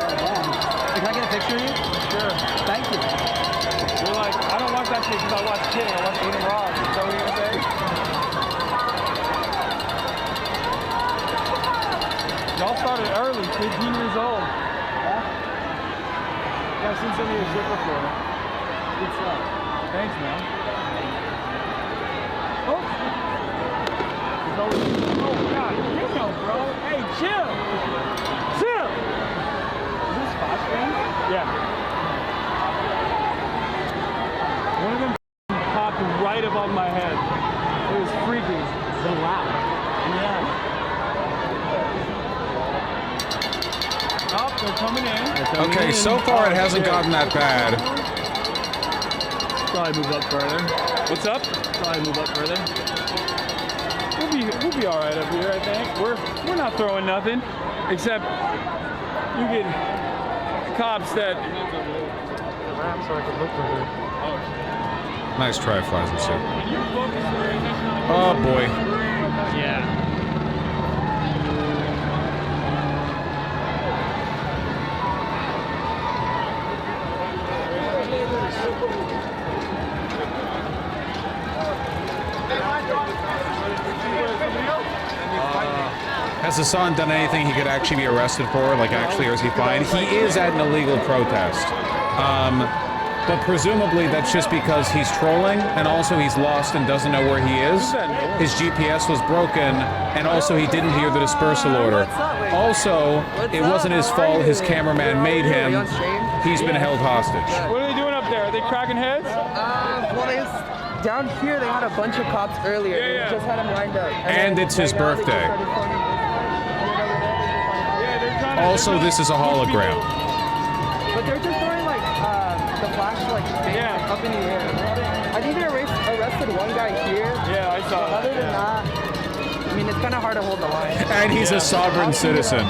Speaker 10: Can I get a picture of you?
Speaker 2: Sure.
Speaker 10: Thank you.
Speaker 2: You're like, I don't watch that shit because I watch King. I watch Eating Raw. Is that what you're gonna say? Y'all started early, 15 years old. Yeah, I've seen some of your shit before. Good stuff. Thanks, man. Oh! Oh, God. Damn, bro. Hey, chill. Chill. Is this spot screen? Yeah. One of them popped right above my head. It was freaky. So loud. Yeah. Oh, they're coming in.
Speaker 1: okay. So far, it hasn't gotten that bad.
Speaker 2: Probably move up further. What's up? Probably move up further. We'll be all right up here, I think. We're not throwing nothing, except you get cops that.
Speaker 1: Nice try, flies and shit. Oh boy.
Speaker 2: Yeah.
Speaker 1: Has Hasan done anything he could actually be arrested for? Like, actually, or is he fine? He is at an illegal protest. But presumably that's just because he's trolling, and also he's lost and doesn't know where he is. His GPS was broken, and also he didn't hear the dispersal order. Also, it wasn't his fault. His cameraman made him. He's been held hostage.
Speaker 2: What are they doing up there? Are they cracking heads?
Speaker 10: Well, down here they had a bunch of cops earlier.
Speaker 2: Yeah.
Speaker 10: They just had him lined up.
Speaker 1: And it's his birthday. Also, this is a hologram.
Speaker 10: But they're just throwing like the flash like up in the air. I think they arrested one guy here.
Speaker 2: Yeah, I saw that.
Speaker 10: Other than that, I mean, it's kind of hard to hold the line.
Speaker 1: And he's a sovereign citizen.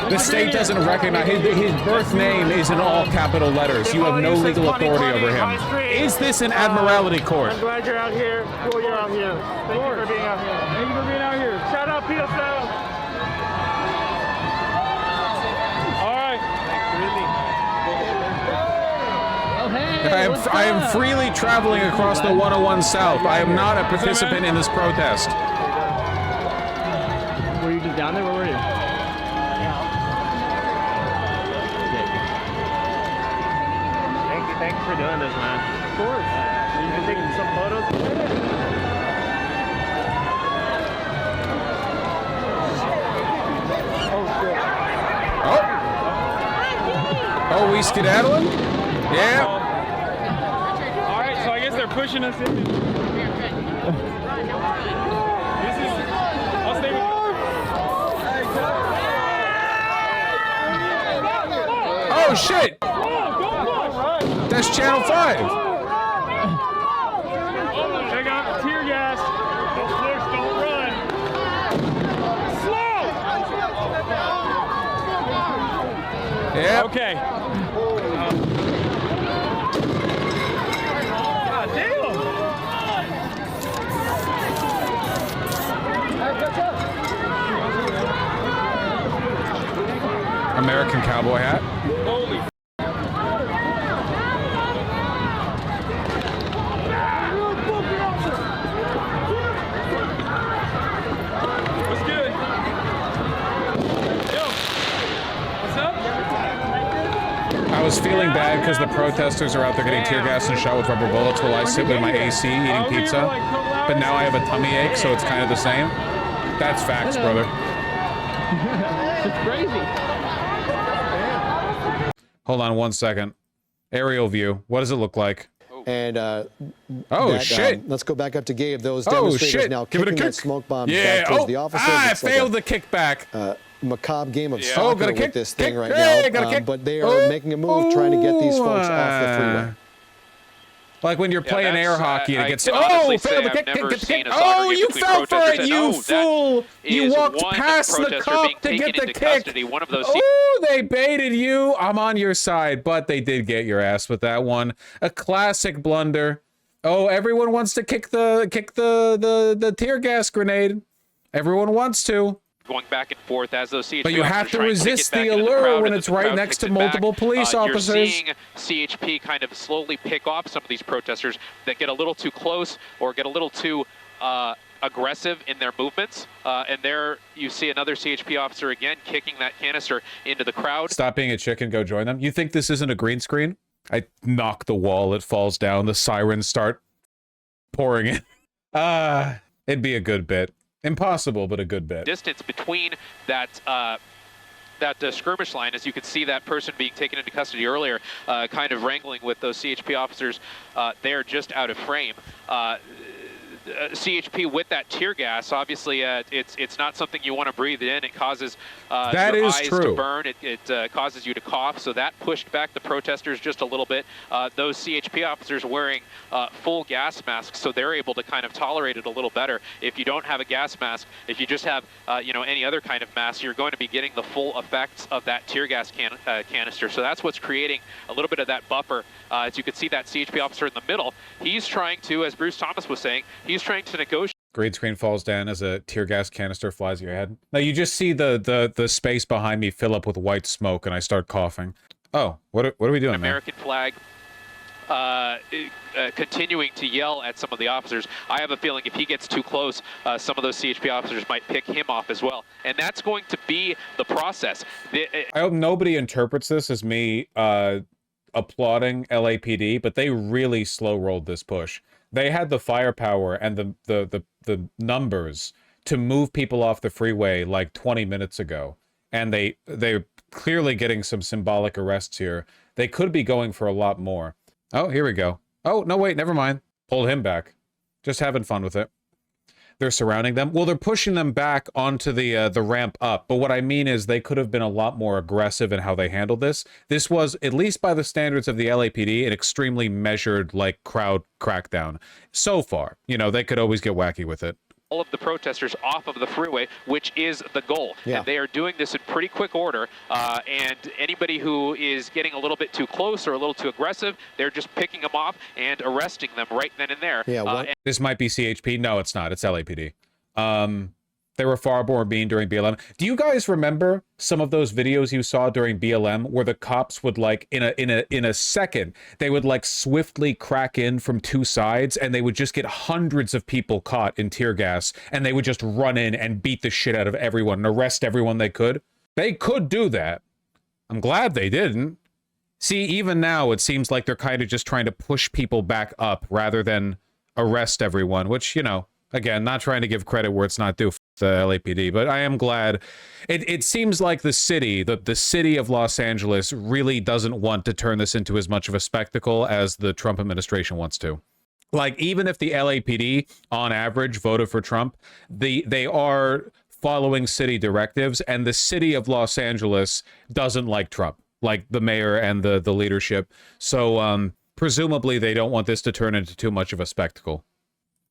Speaker 1: The state doesn't recognize his birth name is in all capital letters. You have no legal authority over him. Is this an admiralty court?
Speaker 3: I'm glad you're out here. Cool, you're out here. Thank you for being out here.
Speaker 2: Thank you for being out here.
Speaker 3: Shout out PSL.
Speaker 2: All right.
Speaker 1: I am freely traveling across the 101 South. I am not a participant in this protest.
Speaker 8: Were you just down there? Where were you?
Speaker 3: Thank you for doing this, man. Of course. You can take some photos.
Speaker 1: Oh, we skedaddling? Yeah.
Speaker 2: All right, so I guess they're pushing us in. I'll stay with
Speaker 1: Oh, shit. That's Channel 5.
Speaker 2: Check out tear gas.
Speaker 3: Don't push, don't run.
Speaker 2: Slow.
Speaker 1: Yeah.
Speaker 2: Okay.
Speaker 3: God damn.
Speaker 1: American cowboy hat.
Speaker 2: Holy. What's good? Yo. What's up?
Speaker 1: I was feeling bad because the protesters are out there getting tear gas and shot with rubber bullets while I sit with my AC eating pizza. But now I have a tummy ache, so it's kind of the same. That's facts, brother.
Speaker 8: It's crazy.
Speaker 1: Hold on 1 second. Aerial view. What does it look like?
Speaker 5: And
Speaker 1: shit.
Speaker 5: Let's go back up to Gabe. Those
Speaker 1: Oh,
Speaker 5: demonstrators
Speaker 1: shit.
Speaker 5: now
Speaker 1: Give it a
Speaker 5: kicking that
Speaker 1: kick.
Speaker 5: smoke bomb
Speaker 1: Yeah.
Speaker 5: back towards
Speaker 1: Oh,
Speaker 5: the officers.
Speaker 1: I
Speaker 5: It's like
Speaker 1: failed the kickback.
Speaker 5: Macabre game of
Speaker 1: Oh,
Speaker 5: soccer
Speaker 1: got a
Speaker 5: with
Speaker 1: kick.
Speaker 5: this thing
Speaker 1: Kick.
Speaker 5: right
Speaker 1: Hey,
Speaker 5: now.
Speaker 1: got a kick.
Speaker 5: But they are making a move trying to get these folks off the freeway.
Speaker 1: Like when you're playing air hockey and it gets...
Speaker 11: honestly
Speaker 1: failed the
Speaker 11: say
Speaker 1: kick,
Speaker 11: I've
Speaker 1: kick,
Speaker 11: never
Speaker 1: get the
Speaker 11: seen
Speaker 1: kick.
Speaker 11: a soccer
Speaker 1: Oh,
Speaker 11: game
Speaker 1: you
Speaker 11: between
Speaker 1: fell for
Speaker 11: protesters
Speaker 1: it,
Speaker 11: and,
Speaker 1: you
Speaker 11: oh, that
Speaker 1: fool. You
Speaker 11: is
Speaker 1: walked
Speaker 11: one
Speaker 1: past the
Speaker 11: protester
Speaker 1: cop
Speaker 11: being
Speaker 1: to get
Speaker 11: taken
Speaker 1: the
Speaker 11: into
Speaker 1: kick.
Speaker 11: custody. One of those
Speaker 1: Oh, they baited you. I'm on your side, but they did get your ass with that one. A classic blunder. Oh, everyone wants to kick the tear gas grenade. Everyone wants to.
Speaker 11: going back and forth as those CHP
Speaker 1: But you have
Speaker 11: officers
Speaker 1: to
Speaker 11: try and
Speaker 1: resist
Speaker 11: kick it
Speaker 1: the
Speaker 11: back into
Speaker 1: allure
Speaker 11: crowd,
Speaker 1: when
Speaker 11: and
Speaker 1: it's
Speaker 11: the
Speaker 1: right
Speaker 11: crowd
Speaker 1: next
Speaker 11: kicks
Speaker 1: to
Speaker 11: it back.
Speaker 1: multiple police officers.
Speaker 11: You're seeing CHP kind of slowly pick off some of these protesters that get a little too close or get a little too aggressive in their movements. And there you see another CHP officer again kicking that canister into the crowd.
Speaker 1: Stop being a chicken, go join them. You think this isn't a green screen? I knock the wall, it falls down, the sirens start pouring in. It'd be a good bit. Impossible, but a good bit.
Speaker 11: Distance between that skirmish line, as you could see that person being taken into custody earlier, kind of wrangling with those CHP officers there just out of frame. CHP with that tear gas, obviously it's not something you want to breathe in. It causes your eyes to burn. It causes you to cough, so that pushed back the protesters just a little bit. Those CHP officers wearing full gas masks, so they're able to kind of tolerate it a little better. If you don't have a gas mask, if you just have any other kind of mask, you're going to be getting the full effects of that tear gas canister. So that's what's creating a little bit of that buffer. As you can see, that CHP officer in the middle, he's trying to, as Bruce Thomas was saying, he's trying to negotiate.
Speaker 1: Green screen falls down as a tear gas canister flies at your head. Now you just see the space behind me fill up with white smoke and I start coughing. Oh, what are we doing,
Speaker 11: American flag continuing to yell at some of the officers. I have a feeling if he gets too close, some of those CHP officers might pick him off as well. And that's going to be the process.
Speaker 1: I hope nobody interprets this as me applauding LAPD, but they really slow rolled this push. They had the firepower and the numbers to move people off the freeway like 20 minutes ago. And they're clearly getting some symbolic arrests here. They could be going for a lot more. Oh, here we go. Oh, no, wait, never mind. Pulled him back. Just having fun with it. They're surrounding them. Well, they're pushing them back onto the ramp up. But what I mean is they could have been a lot more aggressive in how they handled this. This was, at least by the standards of the LAPD, an extremely measured, like, crowd crackdown. So far, you know, they could always get wacky with it.
Speaker 11: All of the protesters off of the freeway, which is the goal.
Speaker 5: Yeah.
Speaker 11: And they are doing this in pretty quick order. And anybody who is getting a little bit too close or a little too aggressive, they're just picking them off and arresting them right then and there.
Speaker 5: Yeah.
Speaker 1: This might be CHP. No, it's not. It's LAPD. They were far more mean during BLM. Do you guys remember some of those videos you saw during BLM where the cops would, like, in a second, they would, like, swiftly crack in from two sides and they would just get hundreds of people caught in tear gas and they would just run in and beat the shit out of everyone and arrest everyone they could? They could do that. I'm glad they didn't. See, even now it seems like they're kind of just trying to push people back up rather than arrest everyone, which, you know, again, not trying to give credit where it's not due. The LAPD, but I am glad. It seems like the city of Los Angeles really doesn't want to turn this into as much of a spectacle as the Trump administration wants to. Like, even if the LAPD on average voted for Trump, they are following city directives, and the city of Los Angeles doesn't like Trump, like the mayor and the leadership. So presumably they don't want this to turn into too much of a spectacle.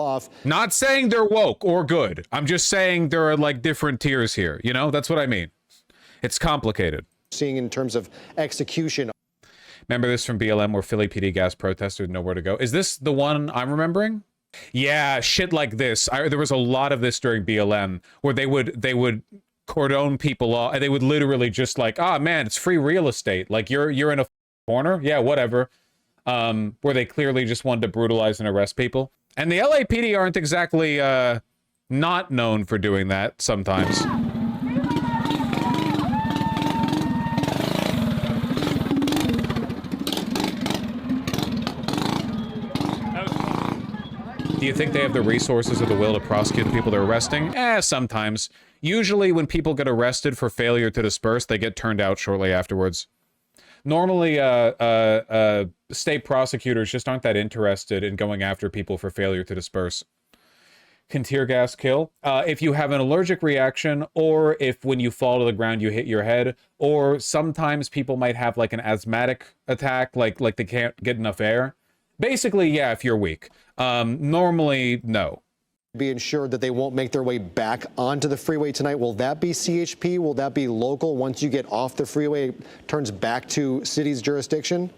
Speaker 5: Off.
Speaker 1: Not saying they're woke or good. I'm just saying there are, like, different tiers here. You know, that's what I mean. It's complicated.
Speaker 5: Seeing in terms of execution.
Speaker 1: Remember this from BLM where Philly PD gas protesters had nowhere to go? Is this the one I'm remembering? Yeah, shit like this. There was a lot of this during BLM where they would cordon people off, and they would literally just like, ah, man, it's free real estate. Like, you're in a corner? Yeah, whatever. Where they clearly just wanted to brutalize and arrest people. And the LAPD aren't exactly not known for doing that sometimes. Do you think they have the resources or the will to prosecute the people they're arresting? Sometimes. Usually when people get arrested for failure to disperse, they get turned out shortly afterwards. Normally, state prosecutors just aren't that interested in going after people for failure to disperse. Can tear gas kill? If you have an allergic reaction, or if when you fall to the ground you hit your head, or sometimes people might have like an asthmatic attack, like they can't get enough air. Basically, yeah, if you're weak. Normally, no.
Speaker 5: Be ensured that they won't make their way back onto the freeway tonight. Will that be CHP? Will that be local? Once you get off the freeway, it turns back to city's jurisdiction?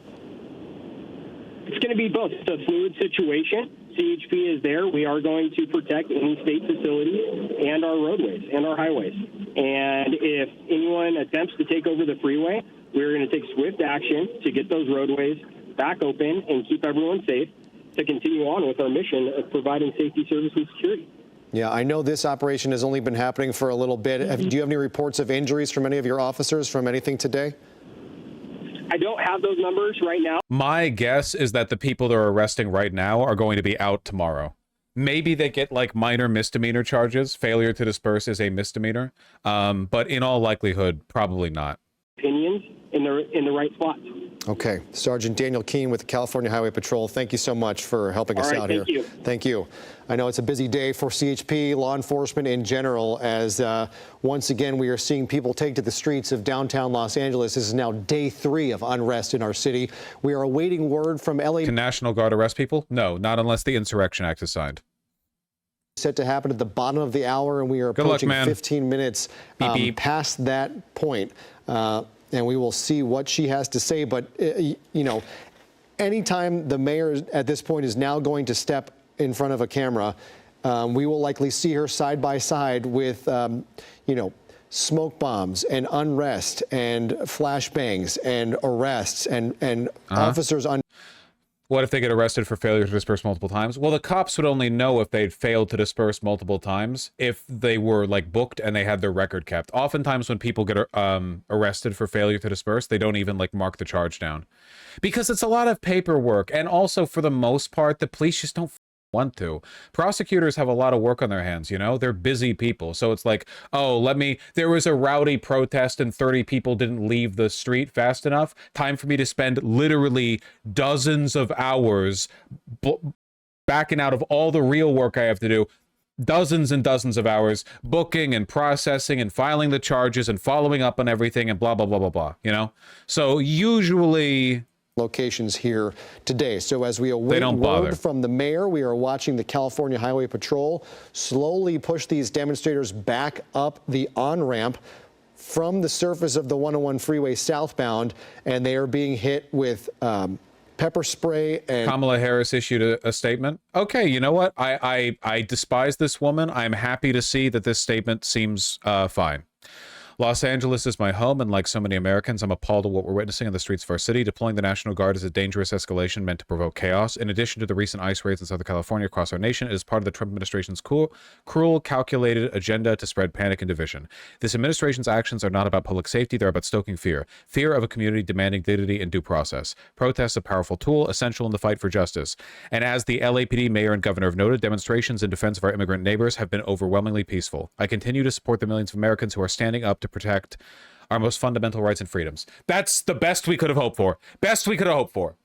Speaker 12: It's going to be both. It's a fluid situation. CHP is there. We are going to protect any state facilities and our roadways and our highways. And if anyone attempts to take over the freeway, we're going to take swift action to get those roadways back open and keep everyone safe, to continue on with our mission of providing safety, service, and security.
Speaker 5: Yeah, I know this operation has only been happening for a little bit. Do you have any reports of injuries from any of your officers from anything today?
Speaker 12: I don't have those numbers right now.
Speaker 1: My guess is that the people they're arresting right now are going to be out tomorrow. Maybe they get like minor misdemeanor charges. Failure to disperse is a misdemeanor. But in all likelihood, probably not.
Speaker 12: Opinions in the right spots.
Speaker 5: Okay. Sergeant Daniel Keene with the California Highway Patrol, thank you so much for helping us out here.
Speaker 12: Thank you.
Speaker 5: Thank you. I know it's a busy day for CHP, law enforcement in general, as once again we are seeing people take to the streets of downtown Los Angeles. This is now day 3 of unrest in our city. We are awaiting word from LA.
Speaker 1: Can National Guard arrest people? No, not unless the Insurrection Act is signed.
Speaker 5: Set to happen at the bottom of the hour, and we are approaching 15 minutes past that point. And we will see what she has to say. But, you know, anytime the mayor at this point is now going to step in front of a camera, we will likely see her side by side with, you know, smoke bombs and unrest and flashbangs and arrests and officers on.
Speaker 1: What if they get arrested for failure to disperse multiple times? Well, the cops would only know if they'd failed to disperse multiple times if they were like booked and they had their record kept. Oftentimes when people get arrested for failure to disperse, they don't even like mark the charge down because it's a lot of paperwork. And also for the most part, the police just don't want to. Prosecutors have a lot of work on their hands, you know? They're busy people. So it's like, oh, there was a rowdy protest and 30 people didn't leave the street fast enough. Time for me to spend literally dozens of hours backing out of all the real work I have to do. Dozens and dozens of hours booking and processing and filing the charges and following up on everything and blah, blah, blah, blah, blah, you know? So usually
Speaker 5: locations here today. So as we await word from the mayor, we are watching the California Highway Patrol slowly push these demonstrators back up the on-ramp from the surface of the 101 freeway southbound, and they are being hit with pepper spray. And
Speaker 1: Kamala Harris issued a statement. Okay, you know what? I despise this woman. I'm happy to see that this statement seems fine. Los Angeles is my home, and like so many Americans, I'm appalled at what we're witnessing in the streets of our city. Deploying the National Guard is a dangerous escalation meant to provoke chaos. In addition to the recent ICE raids in Southern California across our nation, it is part of the Trump administration's cruel, calculated agenda to spread panic and division. This administration's actions are not about public safety, they're about stoking fear. Fear of a community demanding dignity and due process. Protests a powerful tool, essential in the fight for justice. And as the LAPD mayor and governor have noted, demonstrations in defense of our immigrant neighbors have been overwhelmingly peaceful. I continue to support the millions of Americans who are standing up to protect our most fundamental rights and freedoms. That's the best we could have hoped for. Best we could have hoped for.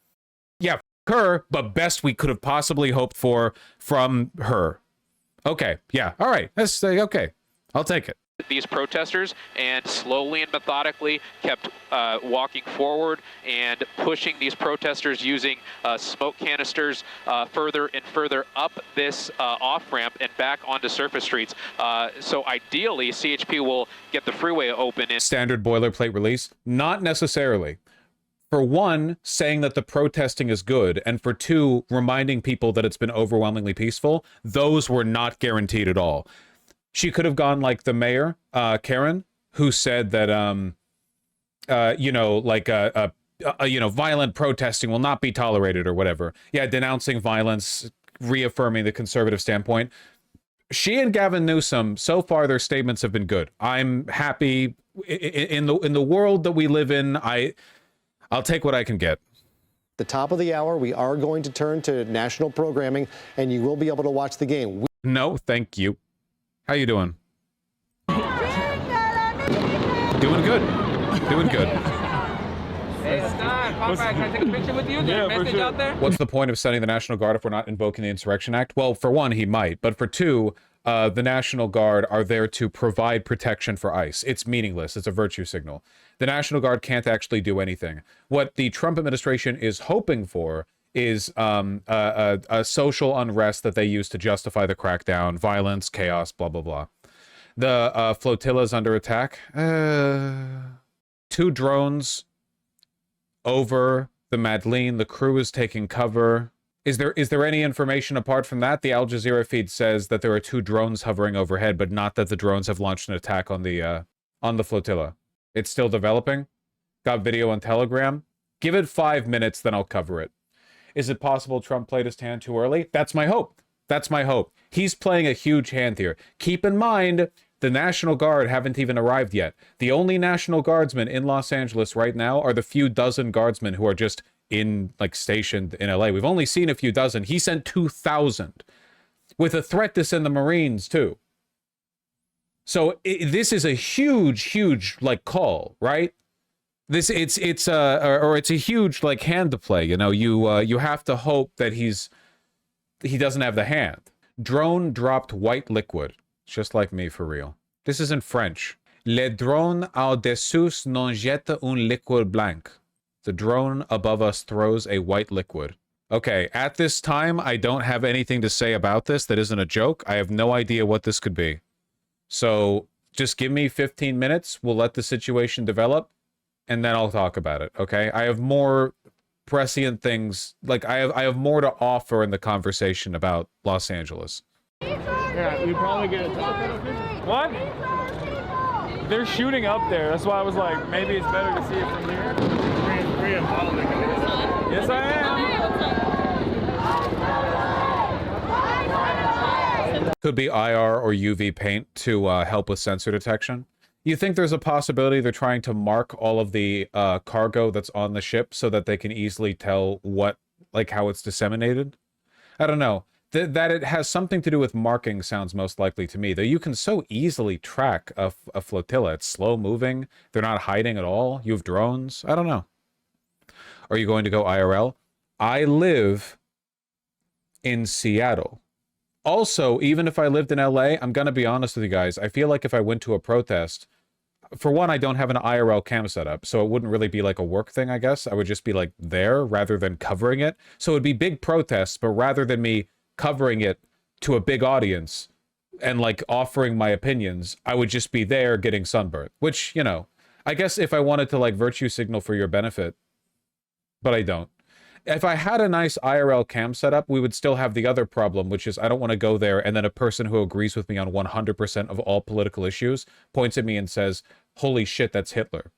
Speaker 1: Yeah, her, but best we could have possibly hoped for from her. Okay, yeah, all right. Let's say, okay, I'll take it.
Speaker 11: These protesters and slowly and methodically kept walking forward and pushing these protesters using smoke canisters further and further up this off-ramp and back onto surface streets. So ideally, CHP will get the freeway open.
Speaker 1: Standard boilerplate release? Not necessarily. For one, saying that the protesting is good, and for two, reminding people that it's been overwhelmingly peaceful, those were not guaranteed at all. She could have gone like the mayor, Karen, who said that, you know, like, you know, violent protesting will not be tolerated or whatever. Yeah, denouncing violence, reaffirming the conservative standpoint. She and Gavin Newsom, so far their statements have been good. I'm happy in the world that we live in. I'll take what I can get.
Speaker 5: The top of the hour, we are going to turn to national programming, and you will be able to watch the game.
Speaker 1: No, thank you. How you doing? Doing good. Doing good.
Speaker 10: Hey, Hasan, pop back. Can I take a picture with you? Is there a message out there?
Speaker 1: What's the point of sending the National Guard if we're not invoking the Insurrection Act? Well, for one, he might. But for two, the National Guard are there to provide protection for ICE. It's meaningless. It's a virtue signal. The National Guard can't actually do anything. What the Trump administration is hoping for is a social unrest that they use to justify the crackdown, violence, chaos, blah, blah, blah. The flotilla's under attack. 2 drones over the Madeleine. The crew is taking cover. Is there any information apart from that? The Al Jazeera feed says that there are 2 drones hovering overhead, but not that the drones have launched an attack on the flotilla. It's still developing. Got video on Telegram. Give it 5 minutes, then I'll cover it. Is it possible Trump played his hand too early? That's my hope. That's my hope. He's playing a huge hand here. Keep in mind, the National Guard haven't even arrived yet. The only National Guardsmen in Los Angeles right now are the few dozen guardsmen who are just stationed in LA. We've only seen a few dozen. He sent 2,000 with a threat to send the Marines too. So this is a huge call, right? It's a huge hand to play. You know, you have to hope that he doesn't have the hand. Drone dropped white liquid, just like me for real. This is in French. Le drone au-dessus non jette un liquide blanc. The drone above us throws a white liquid. Okay, at this time, I don't have anything to say about this that isn't a joke. I have no idea what this could be. So just give me 15 minutes. We'll let the situation develop, and then I'll talk about it, okay? I have more prescient things. I have more to offer in the conversation about Los Angeles.
Speaker 2: Yeah, you probably get a What? They're shooting up there. That's why I was like, maybe it's better to see it from here. Yes, I am.
Speaker 1: Could be IR or UV paint to help with sensor detection. You think there's a possibility they're trying to mark all of the cargo that's on the ship so that they can easily tell what, like, how it's disseminated? I don't know. That it has something to do with marking sounds most likely to me, though you can so easily track a flotilla. It's slow moving. They're not hiding at all. You have drones. I don't know. Are you going to go IRL? I live in Seattle. Also, even if I lived in LA, I'm going to be honest with you guys. I feel like if I went to a protest, for one, I don't have an IRL cam set up, so it wouldn't really be like a work thing, I guess. I would just be like there rather than covering it. So it'd be big protests, but rather than me covering it to a big audience and like offering my opinions, I would just be there getting sunburned, which, you know, I guess if I wanted to like virtue signal for your benefit, but I don't. If I had a nice IRL cam setup, we would still have the other problem, which is I don't want to go there and then a person who agrees with me on 100% of all political issues points at me and says, holy shit, that's Hitler.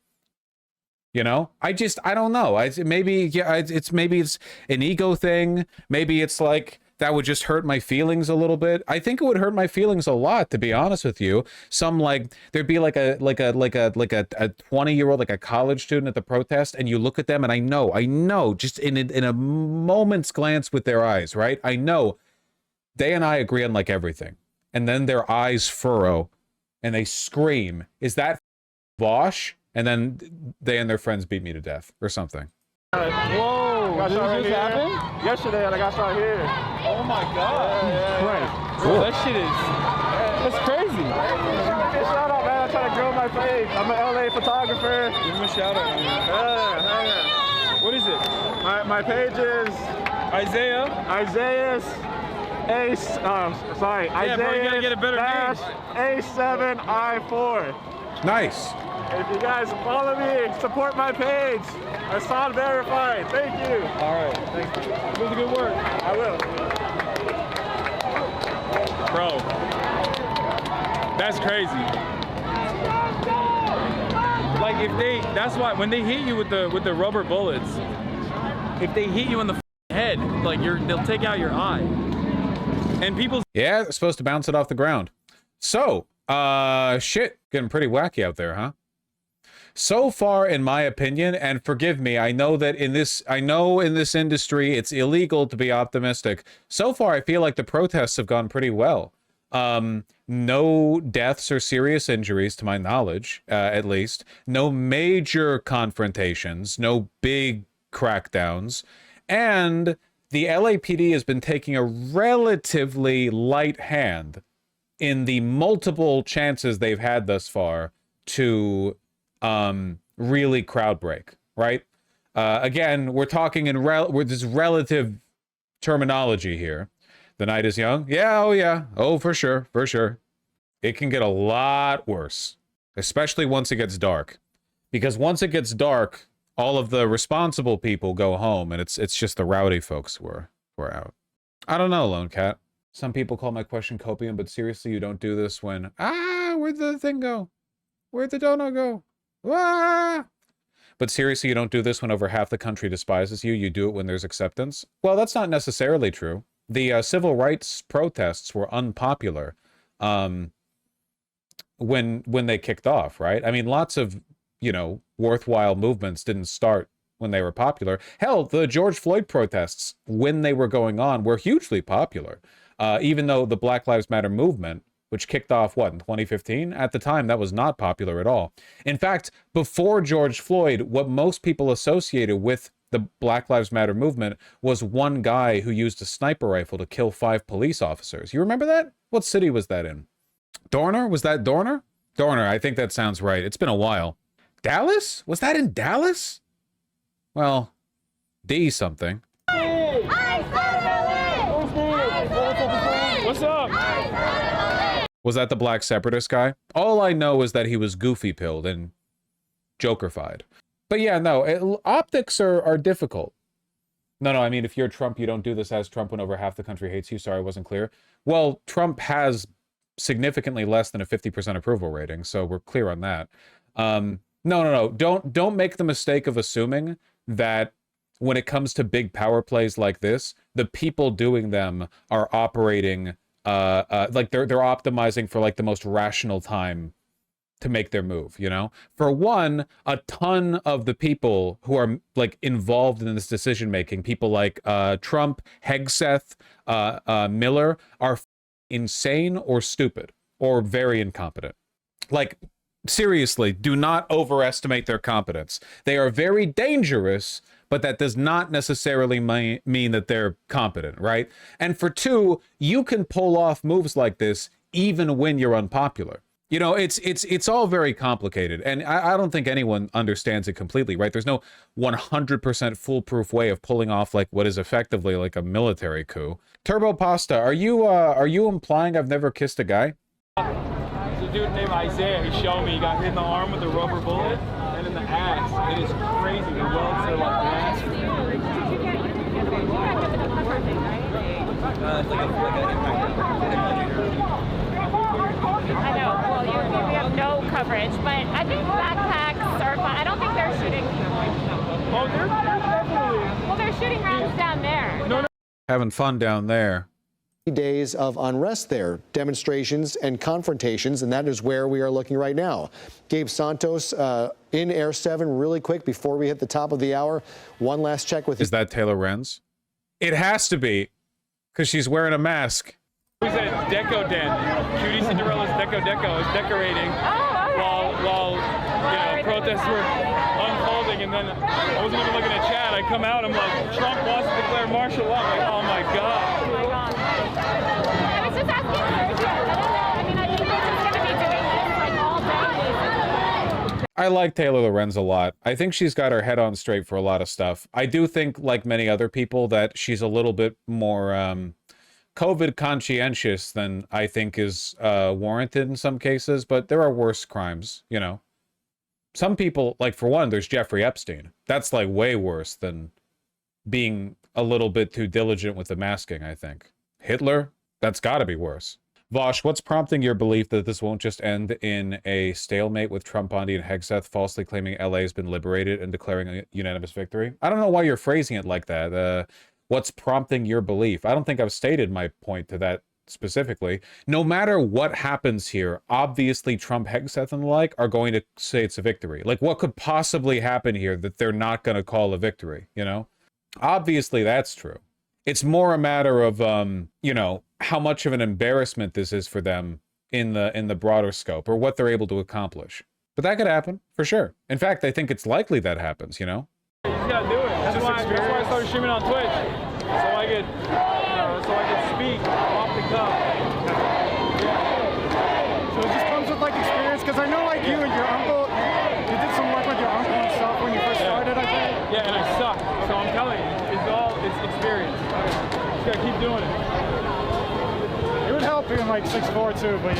Speaker 1: You know? I don't know. Maybe it's an ego thing. Maybe it's like, that would just hurt my feelings a little bit. I think it would hurt my feelings a lot, to be honest with you. Some like there'd be like a 20-year-old, like a college student at the protest, and you look at them, and I know, just in a moment's glance with their eyes, right? I know they and I agree on like everything, and then their eyes furrow, and they scream, "Is that Bosch?" And then they and their friends beat me to death or something.
Speaker 10: Whoa, did this just happen?
Speaker 4: Yesterday, I got shot here.
Speaker 2: Oh my god.
Speaker 10: Right.
Speaker 2: Cool. That shit is, that's crazy.
Speaker 4: Give me a shout out, man. I'm trying to grow my page. I'm an LA photographer.
Speaker 2: Give him a shout out, man.
Speaker 4: Yeah.
Speaker 2: What is it?
Speaker 4: My page is
Speaker 2: Isaiah.
Speaker 4: Isaiah
Speaker 2: bro, you gotta get a better name.
Speaker 4: A7I4.
Speaker 1: Nice.
Speaker 4: If you guys follow me, support my page. Hasan verified. Thank you.
Speaker 2: All right. Thanks. Do the good work.
Speaker 4: I will.
Speaker 2: Bro, that's crazy. Like that's why when they hit you with the rubber bullets, if they hit you in the head, like they'll take out your eye. And people.
Speaker 1: Yeah, they're supposed to bounce it off the ground. So, shit, getting pretty wacky out there, huh? So far, in my opinion, and forgive me, I know in this industry it's illegal to be optimistic. So far, I feel like the protests have gone pretty well. No deaths or serious injuries, to my knowledge, at least. No major confrontations, no big crackdowns, and the LAPD has been taking a relatively light hand in the multiple chances they've had thus far to really crowd break, right? Again, we're talking in this relative terminology here. The night is young. Yeah, oh yeah. Oh, for sure, for sure. It can get a lot worse, especially once it gets dark. Because once it gets dark, all of the responsible people go home, and it's just the rowdy folks who are out. I don't know, Lone Cat. Some people call my question copium, but seriously, you don't do this when... where'd the thing go? Where'd the dono go? But seriously, you don't do this when over half the country despises you. You do it when there's acceptance. Well, that's not necessarily true. The civil rights protests were unpopular when they kicked off, right? I mean, lots of, worthwhile movements didn't start when they were popular. Hell, the George Floyd protests, when they were going on, were hugely popular. Even though the Black Lives Matter movement, which kicked off, in 2015? At the time, that was not popular at all. In fact, before George Floyd, what most people associated with the Black Lives Matter movement was one guy who used a sniper rifle to kill 5 police officers. You remember that? What city was that in? Dorner? Was that Dorner? Dorner, I think that sounds right. It's been a while. Dallas? Was that in Dallas? Well, D something.
Speaker 2: What's up?
Speaker 1: Was that the black separatist guy? All I know is that he was goofy-pilled and jokerfied. But yeah, no, optics are difficult. No, I mean, if you're Trump, you don't do this as Trump when over half the country hates you. Sorry, I wasn't clear. Well, Trump has significantly less than a 50% approval rating, so we're clear on that. No. Don't make the mistake of assuming that when it comes to big power plays like this, the people doing them are operating like they're optimizing for like the most rational time to make their move, you know? For one, a ton of the people who are like involved in this decision making, people like Trump, Hegseth, Miller, are insane or stupid or very incompetent. Like, seriously, do not overestimate their competence. They are very dangerous, but that does not necessarily mean that they're competent, right? And for two, you can pull off moves like this even when you're unpopular. You know, it's all very complicated, and I don't think anyone understands it completely, right? There's no 100% foolproof way of pulling off like what is effectively like a military coup. Turbo Pasta, are you implying I've never kissed a guy?
Speaker 2: There's a dude named Isaiah. He showed me. He got hit in the arm with a rubber bullet and in the ass. It is crazy. The welds are like mass.
Speaker 9: It's like an impact.
Speaker 13: I know. Well, we have no coverage, but I think backpacks are fine. I don't think they're shooting people.
Speaker 2: Oh, they're definitely.
Speaker 13: Well, they're shooting rounds down there.
Speaker 2: No.
Speaker 1: Having fun down there.
Speaker 5: Days of unrest there, demonstrations and confrontations, and that is where we are looking right now. Gabe Santos in Air 7 really quick before we hit the top of the hour. One last check with...
Speaker 1: Is that Taylor Renz? It has to be, because she's wearing a mask.
Speaker 2: Who's at Deco Den? Cutie Cinderella's Deco is decorating while you know, protests were unfolding, and then I wasn't even looking at chat. I come out, I'm like, Trump wants to declare martial law. I'm like, oh my god.
Speaker 13: Oh my god. I was just asking Sergio. I don't know. I mean, I think they're just going to be doing this like all day.
Speaker 1: I like Taylor Lorenz a lot. I think she's got her head on straight for a lot of stuff. I do think, like many other people, that she's a little bit more COVID conscientious than I think is warranted in some cases, but there are worse crimes, you know. Some people, like for one, there's Jeffrey Epstein. That's like way worse than being a little bit too diligent with the masking, I think. Hitler, that's got to be worse. Vosh, what's prompting your belief that this won't just end in a stalemate with Trump, Bondi, and Hegseth falsely claiming LA has been liberated and declaring a unanimous victory? I don't know why you're phrasing it like that. What's prompting your belief? I don't think I've stated my point to that specifically. No matter what happens here, obviously Trump, Hegseth, and the like are going to say it's a victory. Like, what could possibly happen here that they're not going to call a victory, you know? Obviously, that's true. It's more a matter of, you know, how much of an embarrassment this is for them in the broader scope, or what they're able to accomplish. But that could happen, for sure. In fact, I think it's likely that happens, you know?
Speaker 2: You just gotta do it. That's why I started streaming on Twitch, so I could speak off the cuff.
Speaker 10: So it just comes with like experience, because I know like you and your uncle, you did some work with your uncle and stuff when you first started, I think.
Speaker 2: Yeah, and I suck. So I'm telling you, it's experience. Just gotta keep doing it.
Speaker 10: It would help being like 6'4" too, but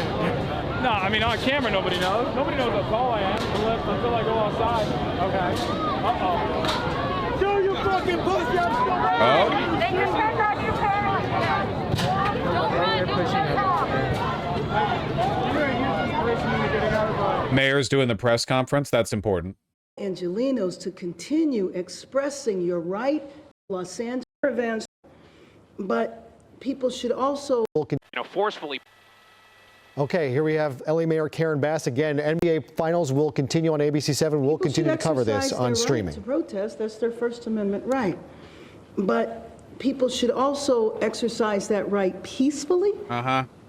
Speaker 2: No, I mean on camera nobody knows. Nobody knows how tall I am until I go outside.
Speaker 10: Okay.
Speaker 2: Uh-oh. Show you fucking pussy, I'm still ready.
Speaker 1: Oh.
Speaker 13: Then you're scared out your parents. Don't
Speaker 1: Mayor's doing the press conference. That's important.
Speaker 14: Angelenos to continue expressing your right, Los Angeles events, but people should also,
Speaker 11: forcefully.
Speaker 5: Okay, here we have LA Mayor Karen Bass again. NBA Finals will continue on ABC7. We'll continue to cover this on streaming.
Speaker 14: To protest, that's their First Amendment right. But people should also exercise that right peacefully.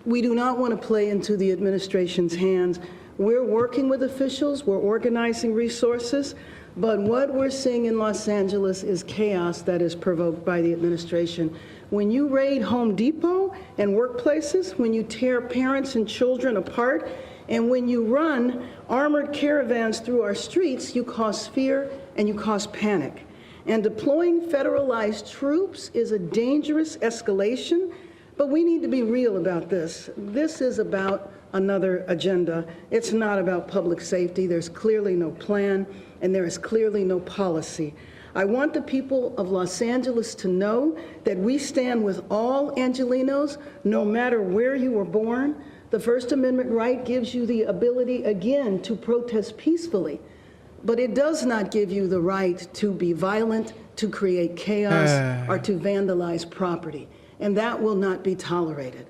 Speaker 14: We do not want to play into the administration's hands. We're working with officials, we're organizing resources, but what we're seeing in Los Angeles is chaos that is provoked by the administration. When you raid Home Depot and workplaces, when you tear parents and children apart, and when you run armored caravans through our streets, you cause fear and you cause panic. And deploying federalized troops is a dangerous escalation, but we need to be real about this. This is about another agenda. It's not about public safety. There's clearly no plan, and there is clearly no policy. I want the people of Los Angeles to know that we stand with all Angelenos, no matter where you were born. The First Amendment right gives you the ability, again, to protest peacefully, but it does not give you the right to be violent, to create chaos, or to vandalize property, and that will not be tolerated.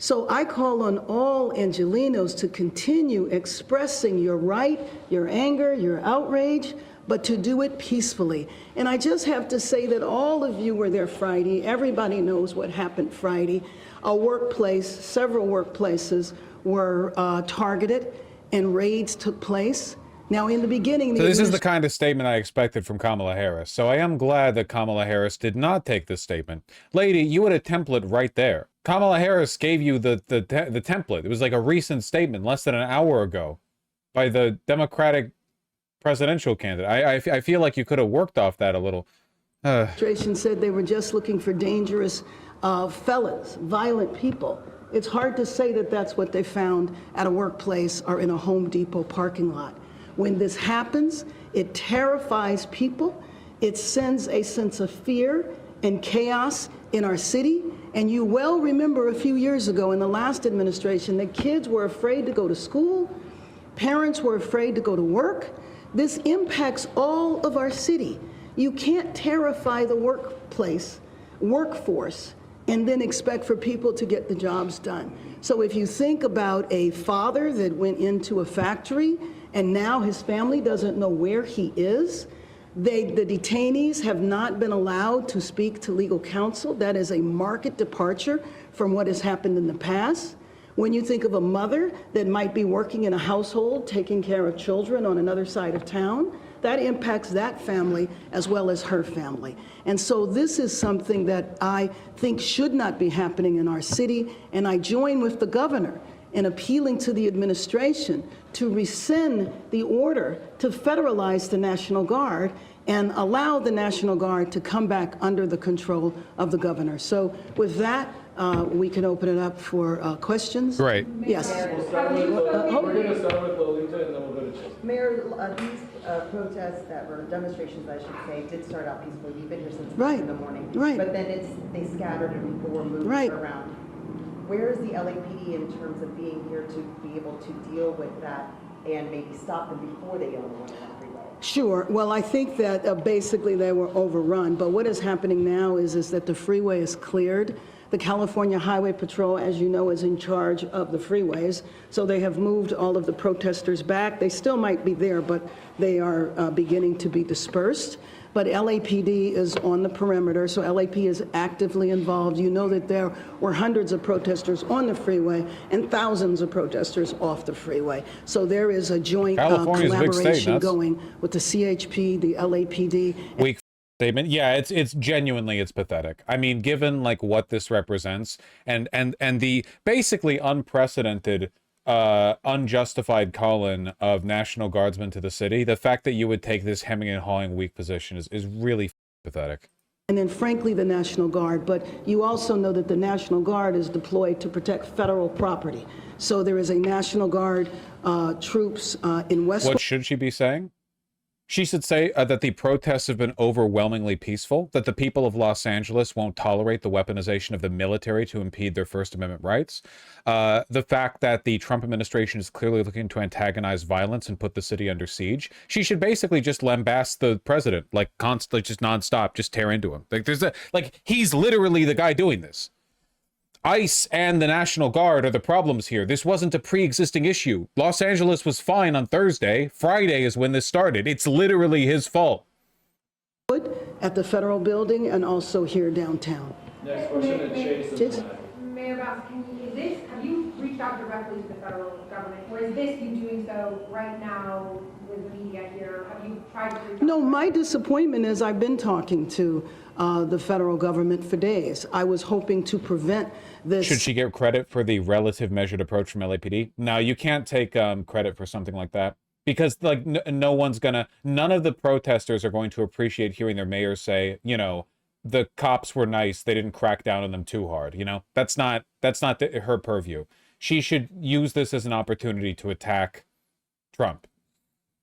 Speaker 14: So I call on all Angelenos to continue expressing your right, your anger, your outrage, but to do it peacefully. And I just have to say that all of you were there Friday. Everybody knows what happened Friday. A workplace, several workplaces were targeted and raids took place. Now, in the beginning...
Speaker 1: So this is the kind of statement I expected from Kamala Harris. So I am glad that Kamala Harris did not take this statement. Lady, you had a template right there. Kamala Harris gave you the template. It was like a recent statement less than an hour ago by the Democratic presidential candidate. I feel like you could have worked off that a little.
Speaker 14: Administration said they were just looking for dangerous felons, violent people. It's hard to say that that's what they found at a workplace or in a Home Depot parking lot. When this happens, it terrifies people. It sends a sense of fear and chaos in our city. And you well remember a few years ago in the last administration that kids were afraid to go to school, parents were afraid to go to work. This impacts all of our city. You can't terrify the workforce, and then expect for people to get the jobs done. So if you think about a father that went into a factory and now his family doesn't know where he is, the detainees have not been allowed to speak to legal counsel. That is a marked departure from what has happened in the past. When you think of a mother that might be working in a household, taking care of children on another side of town, that impacts that family as well as her family. And so this is something that I think should not be happening in our city, and I join with the governor in appealing to the administration to rescind the order to federalize the National Guard and allow the National Guard to come back under the control of the governor. So with that, we can open it up for questions.
Speaker 1: Right.
Speaker 14: Yes.
Speaker 3: We're going to start with Lolita and then we'll go to Chelsea.
Speaker 15: Mayor, these protests that were demonstrations, I should say, did start out peacefully. You've been here since
Speaker 14: Right.
Speaker 15: in the morning.
Speaker 14: Right.
Speaker 15: But then they scattered and people were moved
Speaker 14: Right.
Speaker 15: around. Where is the LAPD in terms of being here to be able to deal with that and maybe stop them before they get on the 101 freeway?
Speaker 14: Sure. Well, I think that basically they were overrun. But what is happening now is that the freeway is cleared. The California Highway Patrol, as you know, is in charge of the freeways. So they have moved all of the protesters back. They still might be there, but they are beginning to be dispersed. But LAPD is on the perimeter, so LAP is actively involved. You know that there were hundreds of protesters on the freeway and thousands of protesters off the freeway. So there is a joint collaboration going with the CHP, the LAPD.
Speaker 1: Weak statement. Yeah, it's genuinely, it's pathetic. I mean, given like what this represents and the basically unprecedented unjustified call-in of National Guardsmen to the city, the fact that you would take this hemming and hawing weak position is really pathetic.
Speaker 14: And then frankly, the National Guard, but you also know that the National Guard is deployed to protect federal property. So there is a National Guard troops in West.
Speaker 1: What should she be saying? She should say that the protests have been overwhelmingly peaceful, that the people of Los Angeles won't tolerate the weaponization of the military to impede their First Amendment rights, the fact that the Trump administration is clearly looking to antagonize violence and put the city under siege. She should basically just lambast the president, like constantly, just nonstop, just tear into him. Like he's literally the guy doing this. ICE and the National Guard are the problems here. This wasn't a pre-existing issue. Los Angeles was fine on Thursday. Friday is when this started. It's literally his fault.
Speaker 14: At the federal building and also here downtown.
Speaker 3: Next question to Chase.
Speaker 16: Mayor Bass, have you reached out directly to the federal government, or is this you doing so right now with the media here? Have you tried to reach out?
Speaker 14: No, my disappointment is I've been talking to the federal government for days. I was hoping to prevent this.
Speaker 1: Should she get credit for the relative measured approach from LAPD? No, you can't take credit for something like that. Because like none of the protesters are going to appreciate hearing their mayor say, you know, the cops were nice, they didn't crack down on them too hard. You know, that's not her purview. She should use this as an opportunity to attack Trump.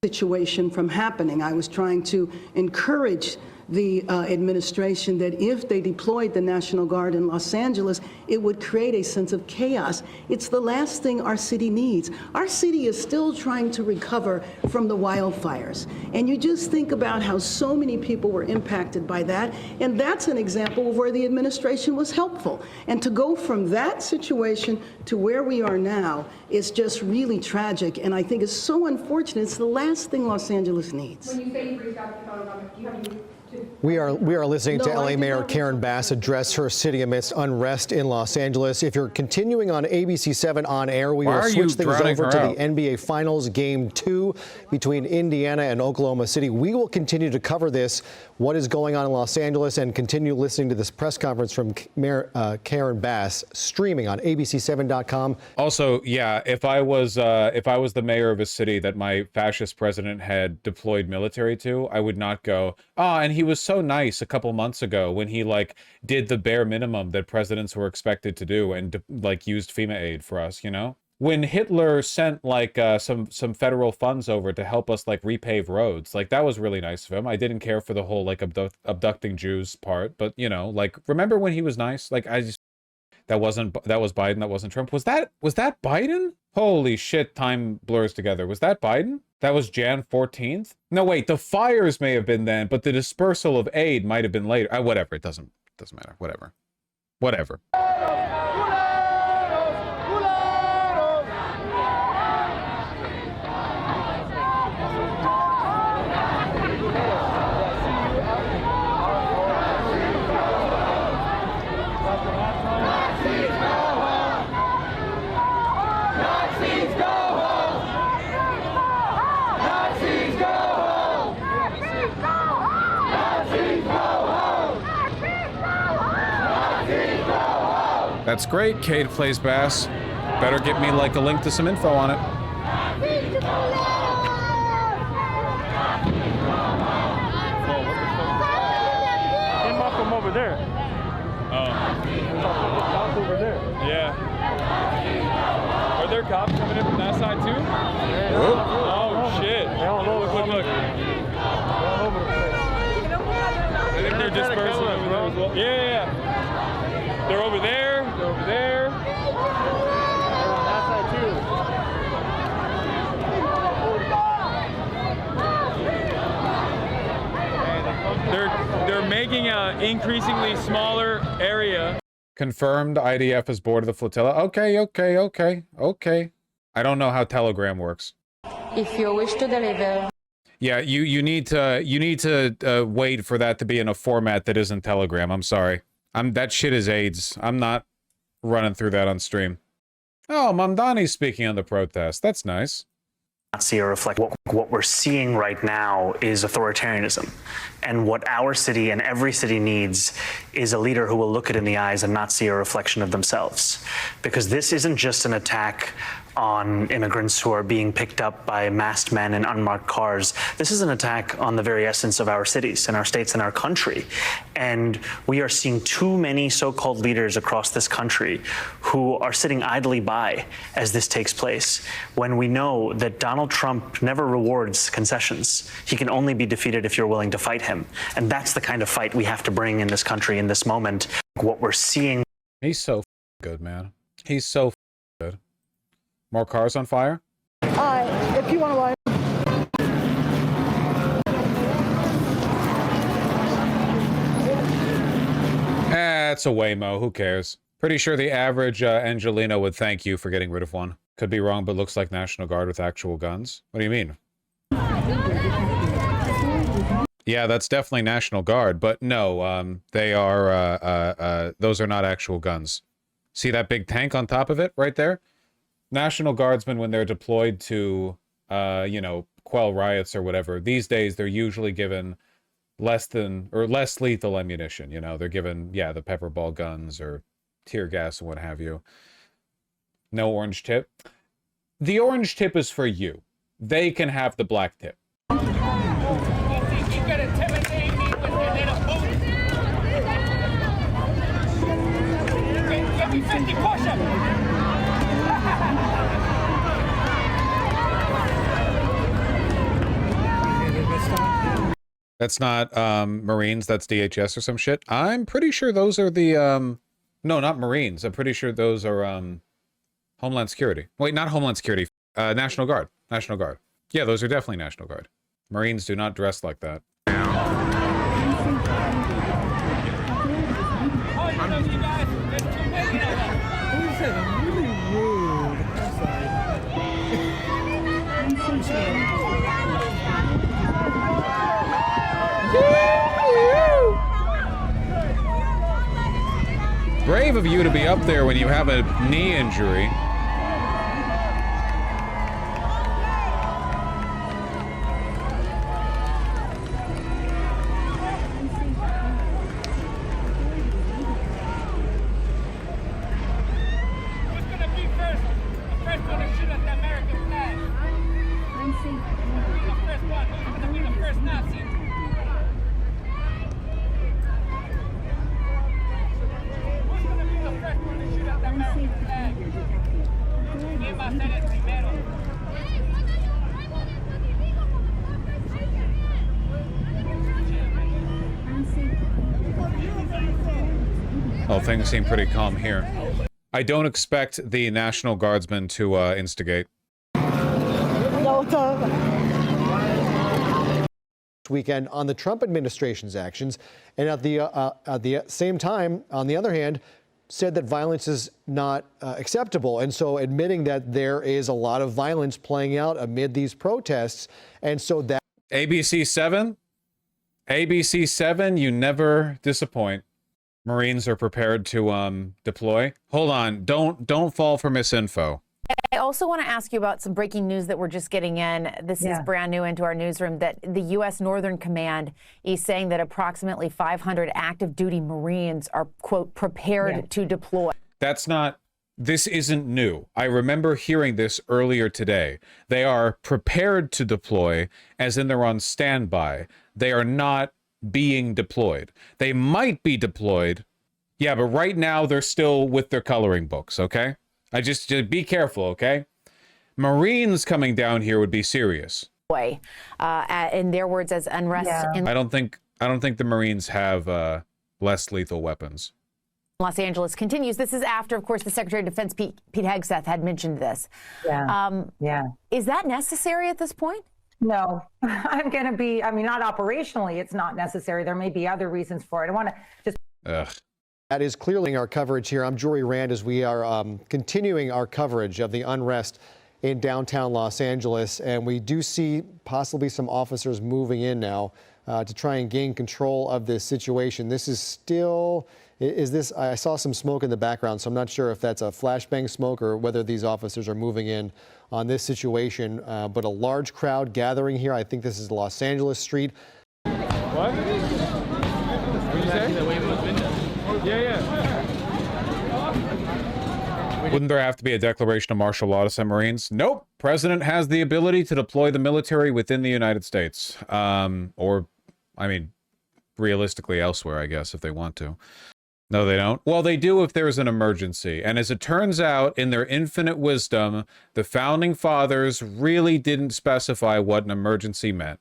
Speaker 14: Situation from happening. I was trying to encourage the administration that if they deployed the National Guard in Los Angeles, it would create a sense of chaos. It's the last thing our city needs. Our city is still trying to recover from the wildfires. And you just think about how so many people were impacted by that. And that's an example of where the administration was helpful. And to go from that situation to where we are now is just really tragic. And I think it's so unfortunate. It's the last thing Los Angeles needs.
Speaker 16: When you say you've reached out to the federal government, do you have any?
Speaker 5: We are listening to LA Mayor Karen Bass address her city amidst unrest in Los Angeles. If you're continuing on ABC 7 on air, we will switch things over to the NBA Finals Game 2 between Indiana and Oklahoma City. We will continue to cover this, what is going on in Los Angeles, and continue listening to this press conference from Mayor Karen Bass streaming on abc7.com.
Speaker 1: Also, yeah, if I was the mayor of a city that my fascist president had deployed military to, I would not go, and he was so nice a couple months ago when he like did the bare minimum that presidents were expected to do and like used FEMA aid for us, you know? When Hitler sent like some federal funds over to help us like repave roads, like that was really nice of him. I didn't care for the whole like abducting Jews part, but you know, like remember when he was nice? Like that was Biden, that wasn't Trump. Was that Biden? Holy shit, time blurs together. Was that Biden? That was Jan 14th? No, wait, the fires may have been then, but the dispersal of aid might have been later. Whatever, it doesn't matter. Whatever. That's great, Kate plays bass. Better get me like a link to some info on it.
Speaker 2: Came up from over there. Cops over there. Yeah. Are there cops coming in from that side too? Yeah. Oh shit. Look. They're all over the place. I think they're dispersing over there as well. Yeah. They're over there. They're over there. They're on that side too. They're making an increasingly smaller area.
Speaker 1: Confirmed IDF is board of the flotilla. Okay. I don't know how Telegram works.
Speaker 17: If you wish to deliver.
Speaker 1: Yeah, you need to wait for that to be in a format that isn't Telegram. I'm sorry. That shit is AIDS. I'm not running through that on stream. Oh, Mamdani's speaking on the protest. That's nice.
Speaker 18: Not see or reflect what we're seeing right now is authoritarianism. And what our city and every city needs is a leader who will look it in the eyes and not see a reflection of themselves. Because this isn't just an attack on immigrants who are being picked up by masked men in unmarked cars. This is an attack on the very essence of our cities and our states and our country. And we are seeing too many so-called leaders across this country who are sitting idly by as this takes place, when we know that Donald Trump never rewards concessions. He can only be defeated if you're willing to fight him. And that's the kind of fight we have to bring in this country in this moment. What we're seeing.
Speaker 1: He's so good, man. He's so good. More cars on fire?
Speaker 14: If you want to lie.
Speaker 1: It's a Waymo. Who cares? Pretty sure the average Angelino would thank you for getting rid of one. Could be wrong, but looks like National Guard with actual guns. What do you mean? Yeah, that's definitely National Guard, but no, they are, those are not actual guns. See that big tank on top of it right there? National Guardsmen, when they're deployed to, you know, quell riots or whatever, these days they're usually given less lethal ammunition, you know? They're given, yeah, the pepper ball guns or tear gas and what have you. No orange tip. The orange tip is for you. They can have the black tip. That's not Marines, that's DHS or some shit. I'm pretty sure those are the no, not Marines. I'm pretty sure those are Homeland Security. Wait, not Homeland Security. National Guard. National Guard. Yeah, those are definitely National Guard. Marines do not dress like that. Brave of you to be up there when you have a knee injury. Oh, things seem pretty calm here. I don't expect the National Guardsmen to instigate.
Speaker 5: Weekend on the Trump administration's actions, and at the same time, on the other hand, said that violence is not acceptable, and so admitting that there is a lot of violence playing out amid these protests, and so that
Speaker 1: ABC 7, ABC 7, you never disappoint. Marines are prepared to deploy. Hold on, don't fall for misinfo.
Speaker 19: I also want to ask you about some breaking news that we're just getting in. This is brand new into our newsroom, that the U.S. Northern Command is saying that approximately 500 active duty Marines are, quote, prepared to deploy.
Speaker 1: This isn't new. I remember hearing this earlier today. They are prepared to deploy, as in they're on standby. They are not being deployed. They might be deployed. Yeah, but right now they're still with their coloring books, okay? Just be careful, okay? Marines coming down here would be serious.
Speaker 19: In their words, as unrest.
Speaker 1: I don't think the Marines have less lethal weapons.
Speaker 19: Los Angeles continues. This is after, of course, the Secretary of Defense, Pete Hegseth, had mentioned this. Is that necessary at this point?
Speaker 20: No, I'm going to be, not operationally, it's not necessary. There may be other reasons for it. I want to just.
Speaker 5: That is clearly our coverage here. I'm Jory Rand as we are continuing our coverage of the unrest in downtown Los Angeles. And we do see possibly some officers moving in now to try and gain control of this situation. This is still, I saw some smoke in the background, so I'm not sure if that's a flashbang smoke or whether these officers are moving in on this situation. But a large crowd gathering here. I think this is Los Angeles Street.
Speaker 2: What? What did you say?
Speaker 1: Wouldn't there have to be a declaration of martial law to send Marines? Nope. President has the ability to deploy the military within the United States. Or, realistically elsewhere, I guess, if they want to. No, they don't. Well, they do if there's an emergency. And as it turns out, in their infinite wisdom, the founding fathers really didn't specify what an emergency meant.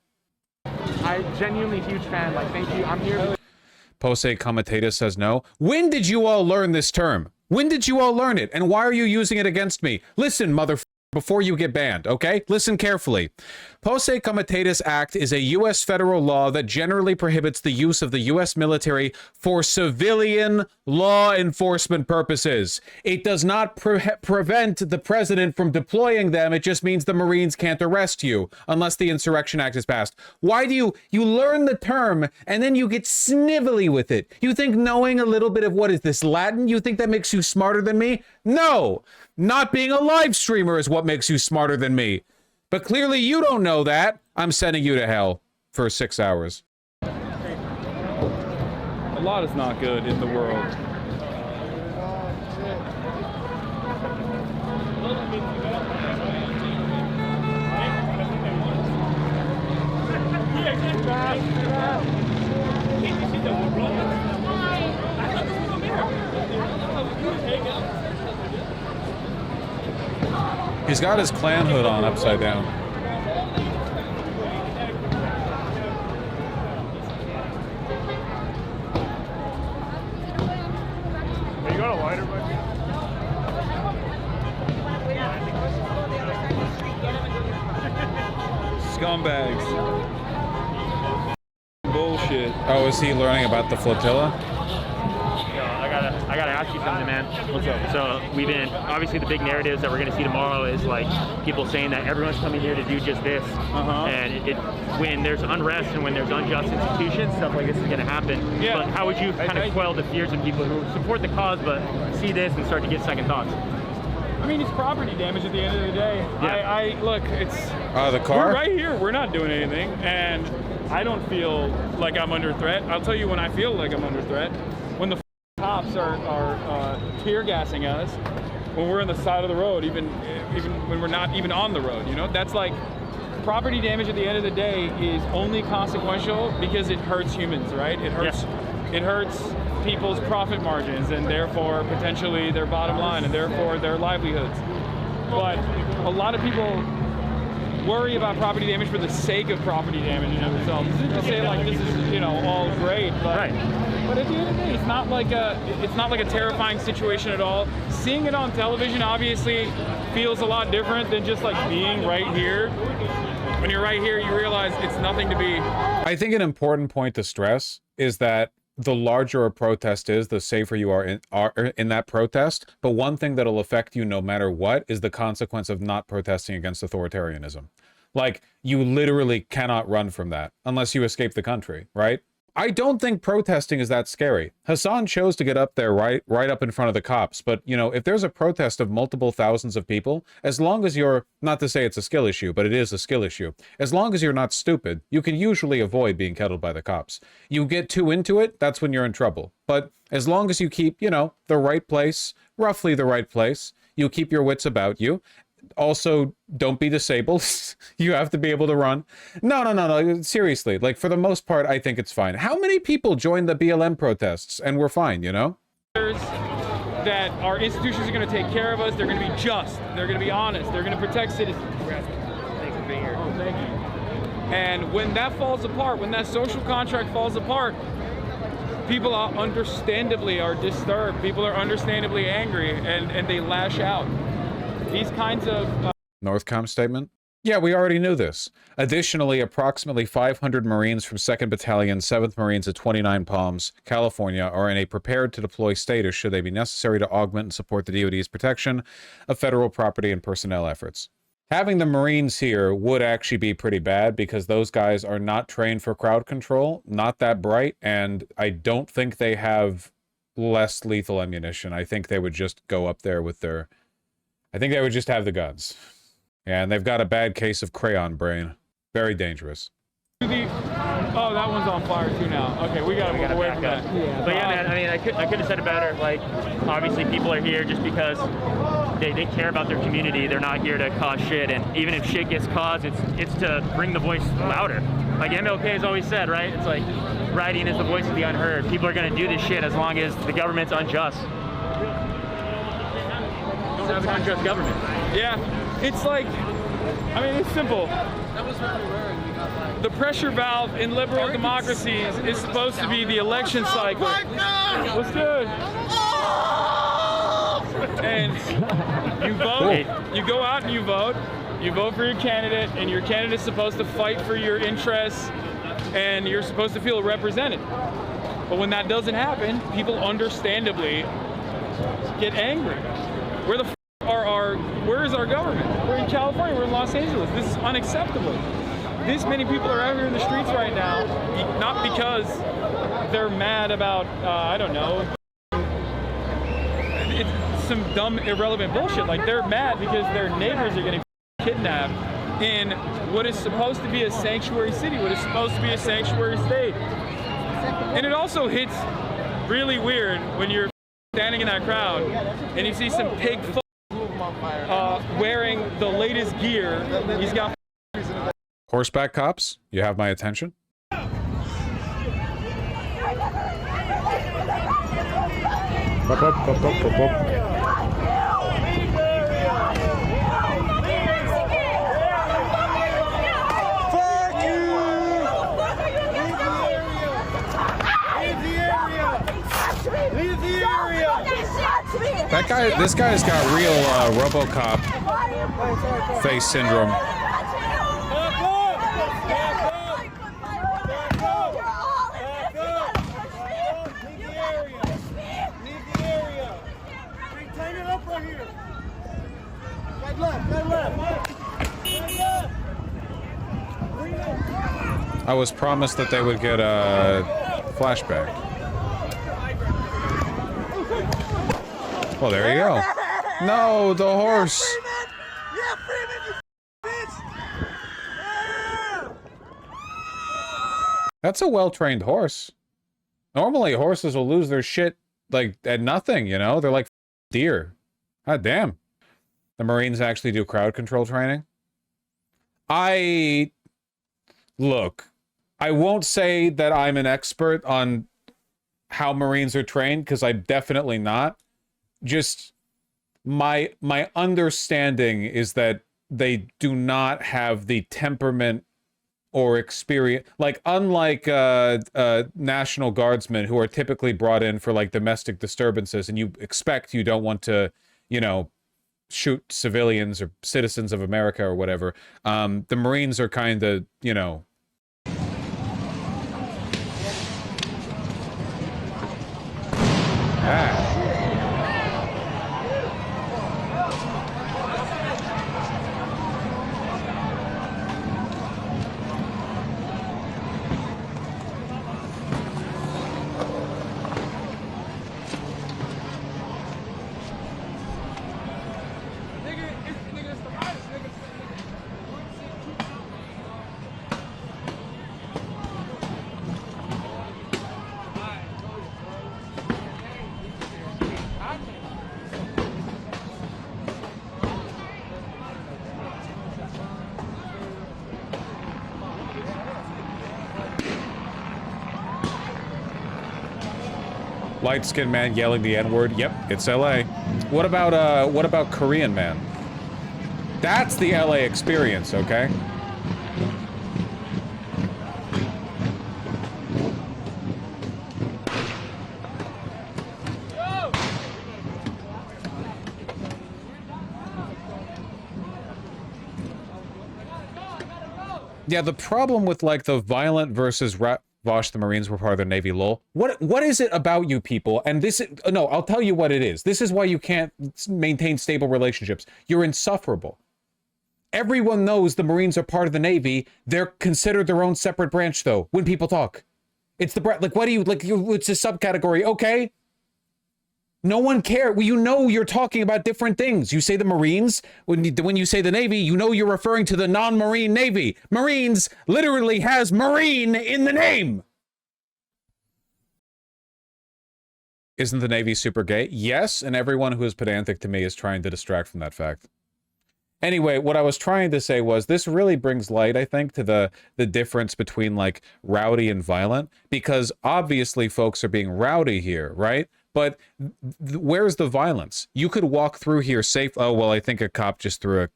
Speaker 10: I'm genuinely a huge fan. Thank you. I'm here.
Speaker 1: Pose Comitatus says no. When did you all learn this term? When did you all learn it? And why are you using it against me? Listen, motherfucker, before you get banned, okay? Listen carefully. Pose Comitatus Act is a U.S. federal law that generally prohibits the use of the U.S. military for civilian law enforcement purposes. It does not prevent the president from deploying them. It just means the Marines can't arrest you unless the Insurrection Act is passed. Why do you learn the term and then you get snivelly with it? You think knowing a little bit of what is this, Latin? You think that makes you smarter than me? No! Not being a live streamer is what makes you smarter than me. But clearly you don't know that. I'm sending you to hell for 6 hours.
Speaker 2: A lot is not good in the world.
Speaker 1: He's got his clan hood on upside down.
Speaker 4: got a lighter, buddy?
Speaker 2: Scumbags. Bullshit.
Speaker 1: Oh, is he learning about the flotilla?
Speaker 21: I gotta ask you something, man. What's up? So we've been, obviously the big narratives that we're gonna see tomorrow is like people saying that everyone's coming here to do just this. And when there's unrest and when there's unjust institutions, stuff like this is gonna happen.
Speaker 2: Yeah.
Speaker 21: But how would you kind of quell the fears of people who support the cause but see this and start to get second thoughts?
Speaker 2: I mean, it's property damage at the end of the day.
Speaker 21: Yeah.
Speaker 2: Look, it's...
Speaker 1: the car?
Speaker 2: We're right here. We're not doing anything. And I don't feel like I'm under threat. I'll tell you when I feel like I'm under threat. When the cops are tear gassing us, when we're on the side of the road, even when we're not even on the road, you know? That's like... Property damage at the end of the day is only consequential because it hurts humans, right? It hurts... Yeah. It hurts people's profit margins and therefore potentially their bottom line and therefore their livelihoods. But a lot of people worry about property damage for the sake of property damage in themselves. This isn't to say like this is, you know, all great, but but at the end of the day, it's not like a terrifying situation at all. Seeing it on television obviously feels a lot different than just like being right here. When you're right here, you realize it's nothing to be.
Speaker 1: I think an important point to stress is that the larger a protest is, the safer you are in that protest. But one thing that'll affect you no matter what is the consequence of not protesting against authoritarianism. Like, you literally cannot run from that unless you escape the country, right? I don't think protesting is that scary. Hasan chose to get up there right up in front of the cops. But, you know, if there's a protest of multiple thousands of people, as long as you're, not to say it's a skill issue, but it is a skill issue. As long as you're not stupid, you can usually avoid being kettled by the cops. You get too into it, that's when you're in trouble. But as long as you keep, you know, the right place, roughly the right place, you keep your wits about you. Also, don't be disabled. You have to be able to run. No. Seriously, like, for the most part, I think it's fine. How many people joined the BLM protests and we're fine, you know?
Speaker 2: That our institutions are going to take care of us. They're going to be just. They're going to be honest. They're going to protect citizens.
Speaker 21: Thanks for being here.
Speaker 2: Oh, thank you. And when that falls apart, when that social contract falls apart, people are understandably disturbed. People are understandably angry, and they lash out. These kinds of...
Speaker 1: Northcom statement? Yeah, we already knew this. Additionally, approximately 500 Marines from 2nd Battalion, 7th Marines at 29 Palms, California, are in a prepared-to-deploy status should they be necessary to augment and support the DoD's protection of federal property and personnel efforts. Having the Marines here would actually be pretty bad because those guys are not trained for crowd control, not that bright, and I don't think they have less lethal ammunition. I think they would just go up there with their... I think they would just have the guns. And they've got a bad case of crayon brain. Very dangerous.
Speaker 2: Oh, that one's on fire too now. Okay, we gotta move away from that.
Speaker 21: Yeah. But yeah, man, I mean, I could have said it better. Like, obviously people are here just because they care about their community. They're not here to cause shit. And even if shit gets caused, it's to bring the voice louder. Like MLK has always said, right? It's like, writing is the voice of the unheard. People are gonna do this shit as long as the government's unjust. Don't have an unjust government.
Speaker 2: Yeah, it's like, I mean, it's simple. The pressure valve in liberal democracies is supposed to be the election cycle. What's good? And you vote, you go out and you vote for your candidate, and your candidate's supposed to fight for your interests, and you're supposed to feel represented. But when that doesn't happen, people understandably get angry. Where is our government? We're in California, we're in Los Angeles. This is unacceptable. This many people are out here in the streets right now, not because they're mad about, I don't know, it's some dumb, irrelevant bullshit. Like, they're mad because their neighbors are getting kidnapped in what is supposed to be a sanctuary city, what is supposed to be a sanctuary state. And it also hits really weird when you're standing in that crowd and you see some pig wearing the latest gear. He's got
Speaker 1: horseback cops, you have my attention.
Speaker 3: Fuck you! Leave the area! Leave the area!
Speaker 1: This guy's got real RoboCop face syndrome. I was promised that they would get a flashback. Well, there you go. No, the horse. That's a well-trained horse. Normally, horses will lose their shit, like, at nothing, you know? They're like deer. God damn. The Marines actually do crowd control training? Look, I won't say that I'm an expert on how Marines are trained, because I'm definitely not. Just my understanding is that they do not have the temperament or experience, like, unlike National Guardsmen, who are typically brought in for, like, domestic disturbances, and you don't want to, you know, shoot civilians or citizens of America or whatever. The Marines are kind of, you know... Light-skinned man yelling the N-word. Yep, it's LA. What about Korean man? That's the LA experience, okay? Yeah, the problem with, like, the violent versus Vosh, the Marines were part of the Navy, lol. What is it about you people? And this is, no, I'll tell you what it is. This is why you can't maintain stable relationships. You're insufferable. Everyone knows the Marines are part of the Navy. They're considered their own separate branch, though, when people talk. It's the, like, what do you, like, it's a subcategory, okay? No one cares. Well, you know you're talking about different things. You say the Marines, when you say the Navy, you know you're referring to the non-Marine Navy. Marines literally has Marine in the name. Isn't the Navy super gay? Yes, and everyone who is pedantic to me is trying to distract from that fact. Anyway, what I was trying to say was this really brings light, I think, to the difference between, like, rowdy and violent, because obviously folks are being rowdy here, right? But where's the violence? You could walk through here safe. Oh, well, I think a cop just threw a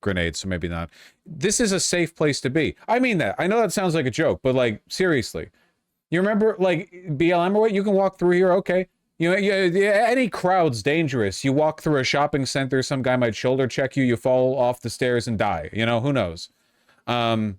Speaker 1: grenade, so maybe not. This is a safe place to be. I mean that. I know that sounds like a joke, but, like, seriously. You remember, like, BLM or what? You can walk through here, okay. You know, any crowd's dangerous. You walk through a shopping center, some guy might shoulder check you, you fall off the stairs and die. You know, who knows? I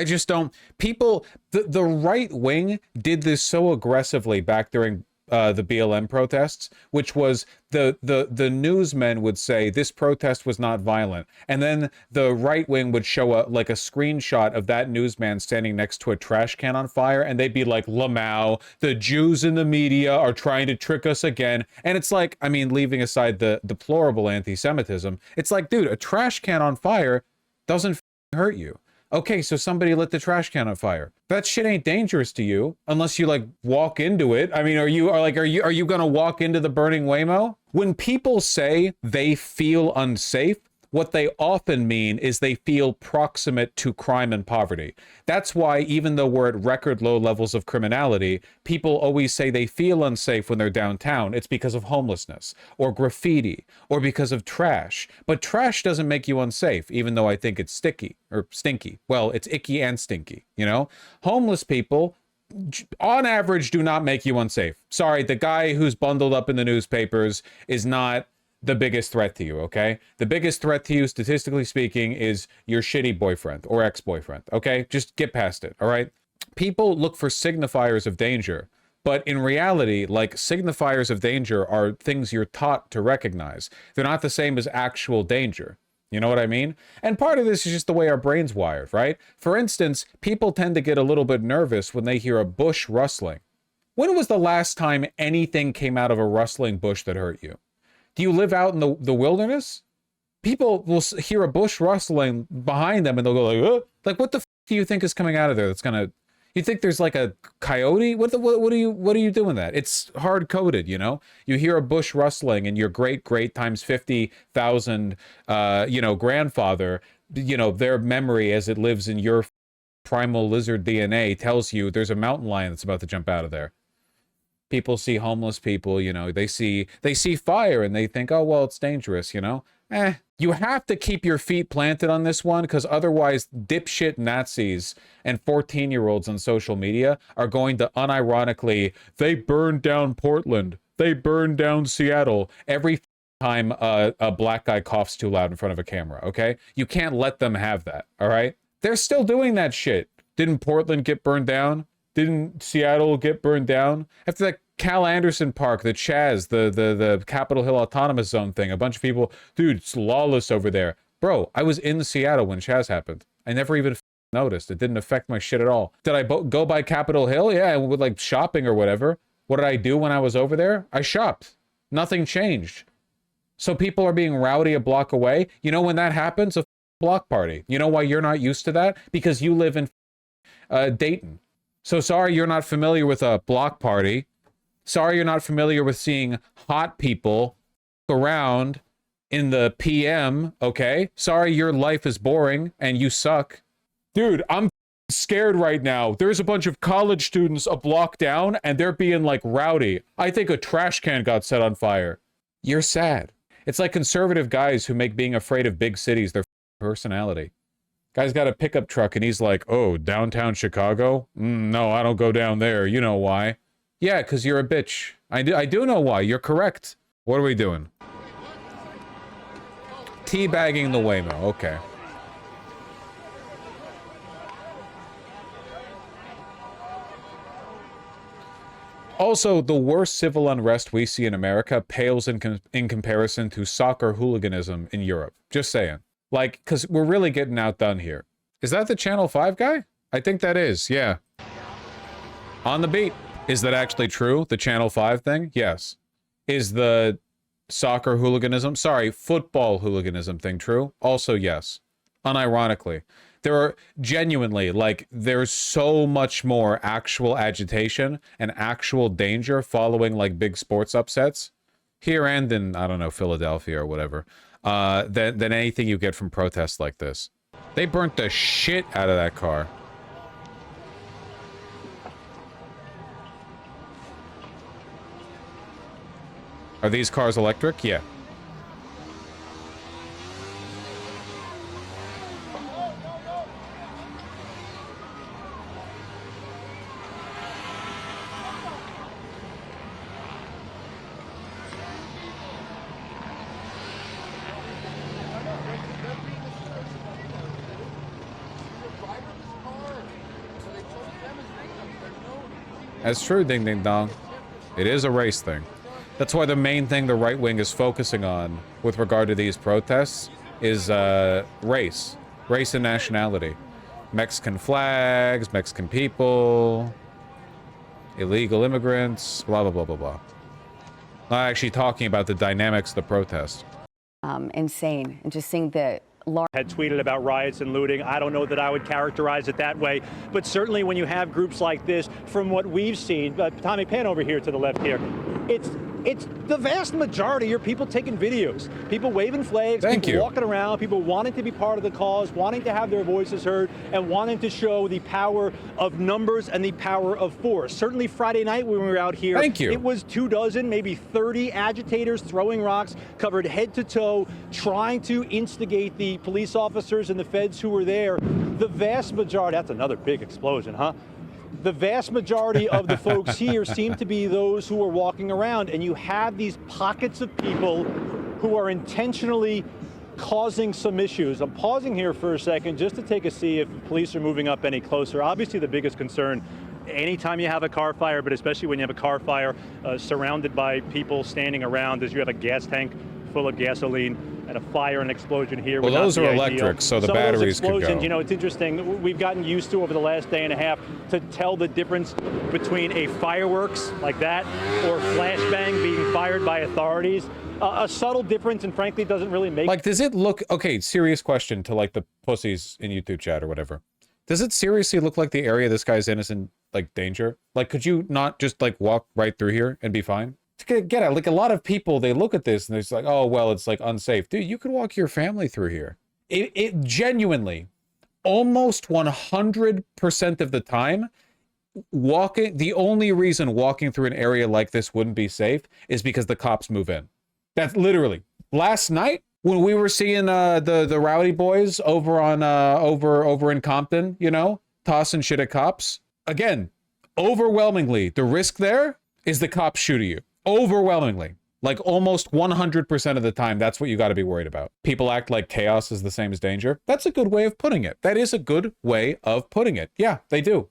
Speaker 1: just don't... People... The right wing did this so aggressively back during the BLM protests, which was the newsmen would say this protest was not violent, and then the right wing would show a screenshot of that newsman standing next to a trash can on fire, and they'd be like, Lamau, the Jews in the media are trying to trick us again. And it's like, I mean, leaving aside the deplorable anti-Semitism, it's like, dude, a trash can on fire doesn't hurt you. Okay, so somebody lit the trash can on fire. That shit ain't dangerous to you unless you, like, walk into it. I mean, are you gonna walk into the burning Waymo? When people say they feel unsafe, what they often mean is they feel proximate to crime and poverty. That's why, even though we're at record low levels of criminality, people always say they feel unsafe when they're downtown. It's because of homelessness or graffiti or because of trash. But trash doesn't make you unsafe, even though I think it's sticky or stinky. Well, it's icky and stinky, you know? Homeless people on average, do not make you unsafe. Sorry, the guy who's bundled up in the newspapers is not the biggest threat to you, okay? The biggest threat to you, statistically speaking, is your shitty boyfriend or ex-boyfriend, okay? Just get past it, all right? People look for signifiers of danger, but in reality, like, signifiers of danger are things you're taught to recognize. They're not the same as actual danger. You know what I mean? And part of this is just the way our brain's wired, right? For instance, people tend to get a little bit nervous when they hear a bush rustling. When was the last time anything came out of a rustling bush that hurt you? Do you live out in the wilderness? People will hear a bush rustling behind them and they'll go like, oh. Like, what the f do you think is coming out of there that's gonna... You think there's like a coyote? What are you doing that? It's hard coded, you know? You hear a bush rustling and your great times 50,000, grandfather, their memory as it lives in your primal lizard DNA tells you there's a mountain lion that's about to jump out of there. People see homeless people, they see fire and they think, oh, well, it's dangerous, You have to keep your feet planted on this one because otherwise dipshit Nazis and 14-year-olds on social media are going to unironically, they burned down Portland, they burned down Seattle every time a black guy coughs too loud in front of a camera, okay? You can't let them have that, all right? They're still doing that shit. Didn't Portland get burned down? Didn't Seattle get burned down? After that Cal Anderson Park, the Chaz, the Capitol Hill Autonomous Zone thing, a bunch of people, dude, it's lawless over there. Bro, I was in Seattle when Chaz happened. I never even noticed. It didn't affect my shit at all. Did I go by Capitol Hill? Yeah, with like shopping or whatever. What did I do when I was over there? I shopped. Nothing changed. So people are being rowdy a block away. You know when that happens? A block party. You know why you're not used to that? Because you live in Dayton. So sorry you're not familiar with a block party. Sorry you're not familiar with seeing hot people around in the PM, okay? Sorry your life is boring and you suck. Dude, I'm scared right now. There's a bunch of college students a block down and they're being like rowdy. I think a trash can got set on fire. You're sad. It's like conservative guys who make being afraid of big cities their personality. Guy's got a pickup truck and he's like, oh, downtown Chicago? No, I don't go down there. You know why? Yeah, because you're a bitch. I do know why. You're correct. What are we doing? Teabagging the Waymo. Okay. Also, the worst civil unrest we see in America pales in comparison to soccer hooliganism in Europe. Just saying. Like, because we're really getting outdone here. Is that the Channel 5 guy? I think that is, yeah. On the beat. Is that actually true? The Channel 5 thing? Yes. Is the soccer hooliganism, sorry, football hooliganism thing true? Also, yes. Unironically. There are genuinely, like, there's so much more actual agitation and actual danger following, like, big sports upsets here and in, I don't know, Philadelphia or whatever, than anything you get from protests like this. They burnt the shit out of that car. Are these cars electric? Yeah. That's true, ding ding dong. It is a race thing. That's why the main thing the right wing is focusing on with regard to these protests is race. Race and nationality. Mexican flags, Mexican people, illegal immigrants, blah, blah, blah, blah, blah. Not actually talking about the dynamics of the protest.
Speaker 6: Insane. And just seeing the
Speaker 22: had tweeted about riots and looting. I don't know that I would characterize it that way, but certainly when you have groups like this, from what we've seen, Tommy, pan over here to the left here, it's the vast majority are people taking videos, people waving flags, people walking around, people wanting to be part of the cause, wanting to have their voices heard, and wanting to show the power of numbers and the power of force. Certainly Friday night when we were out here, it was 24, maybe 30 agitators throwing rocks, covered head to toe, trying to instigate the police officers and the feds who were there. The vast majority, that's another big explosion, huh? the vast majority of the folks here seem to be those who are walking around, and you have these pockets of people who are intentionally causing some issues. I'm pausing here for a second just to take a see if police are moving up any closer. Obviously, the biggest concern anytime you have a car fire, but especially when you have a car fire surrounded by people standing around, is you have a gas tank full of gasoline and a fire and explosion here.
Speaker 1: Well, those are electric, so the batteries could go.
Speaker 22: You know, it's interesting. We've gotten used to over the last day and a half to tell the difference between a fireworks like that or flashbang being fired by authorities. A subtle difference, and frankly, doesn't really make.
Speaker 1: Like, does it look okay? Serious question to like the pussies in YouTube chat or whatever. Does it seriously look like the area this guy's in is in like danger? Like, could you not just like walk right through here and be fine? Get out. Like, a lot of people, they look at this and they're just like, oh well, it's like unsafe. Dude, you could walk your family through here. It genuinely, almost 100% of the time, the only reason walking through an area like this wouldn't be safe is because the cops move in. That's literally last night when we were seeing the rowdy boys over on over in Compton, you know, tossing shit at cops. Again, overwhelmingly, the risk there is the cops shoot at you. Overwhelmingly, like almost 100% of the time, that's what you got to be worried about. People act like chaos is the same as danger. That's a good way of putting it. That is a good way of putting it. Yeah, they do.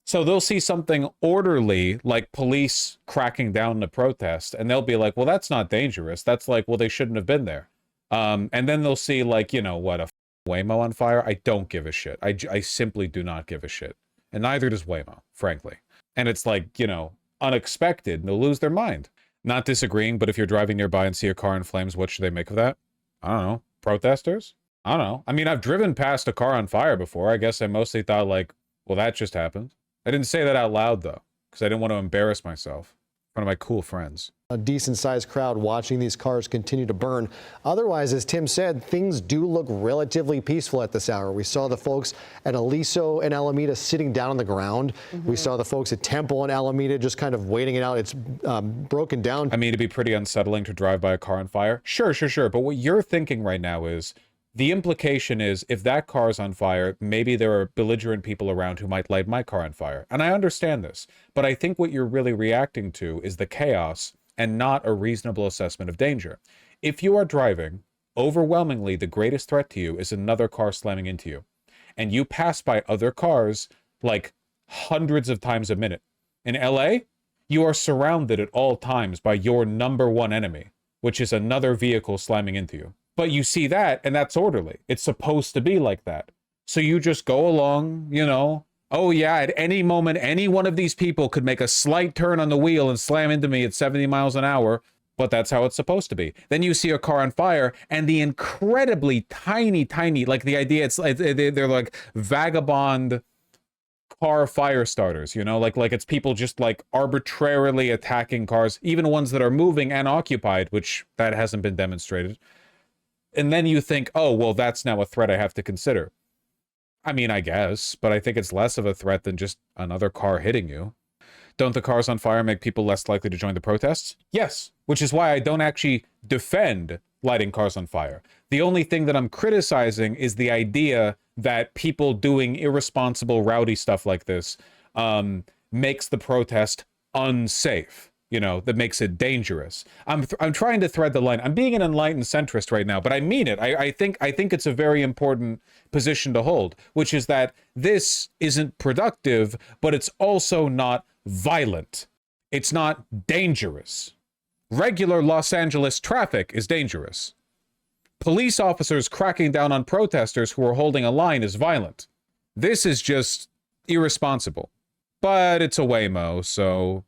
Speaker 1: So they'll see something orderly, like police cracking down on a protest, and they'll be like, well, that's not dangerous. That's like, well, they shouldn't have been there. And then they'll see, like, you know, what, a Waymo on fire? I don't give a shit. I simply do not give a shit. And neither does Waymo, frankly. And it's like, you know, unexpected, and they'll lose their mind. Not disagreeing, but if you're driving nearby and see a car in flames, what should they make of that? I don't know. Protesters? I don't know. I mean, I've driven past a car on fire before. I guess I mostly thought, like, well, that just happened. I didn't say that out loud, though, because I didn't want to embarrass myself in front of my cool friends.
Speaker 5: A decent-sized crowd watching these cars continue to burn. Otherwise, as Tim said, things do look relatively peaceful at this hour. We saw the folks at Aliso and Alameda sitting down on the ground. We saw the folks at Temple and Alameda just kind of waiting it out. It's broken down.
Speaker 1: I mean, it'd be pretty unsettling to drive by a car on fire. Sure. But what you're thinking right now is, the implication is, if that car is on fire, maybe there are belligerent people around who might light my car on fire. And I understand this, but I think what you're really reacting to is the chaos and not a reasonable assessment of danger. If you are driving, overwhelmingly the greatest threat to you is another car slamming into you. And you pass by other cars like hundreds of times a minute. In LA, you are surrounded at all times by your number one enemy, which is another vehicle slamming into you. But you see that, and that's orderly. It's supposed to be like that. So you just go along, you know, oh yeah, at any moment, any one of these people could make a slight turn on the wheel and slam into me at 70 miles an hour, but that's how it's supposed to be. Then you see a car on fire, and the incredibly tiny, like the idea, they're like vagabond car fire starters, you know, like it's people just like arbitrarily attacking cars, even ones that are moving and occupied, which that hasn't been demonstrated. And then you think, oh, well, that's now a threat I have to consider. I mean, I guess, but I think it's less of a threat than just another car hitting you. Don't the cars on fire make people less likely to join the protests? Yes, which is why I don't actually defend lighting cars on fire. The only thing that I'm criticizing is the idea that people doing irresponsible, rowdy stuff like this makes the protest unsafe. You know, that makes it dangerous. I'm trying to thread the line. I'm being an enlightened centrist right now, but I mean it. I think it's a very important position to hold, which is that this isn't productive, but it's also not violent. It's not dangerous. Regular Los Angeles traffic is dangerous. Police officers cracking down on protesters who are holding a line is violent. This is just irresponsible. But it's a Waymo, so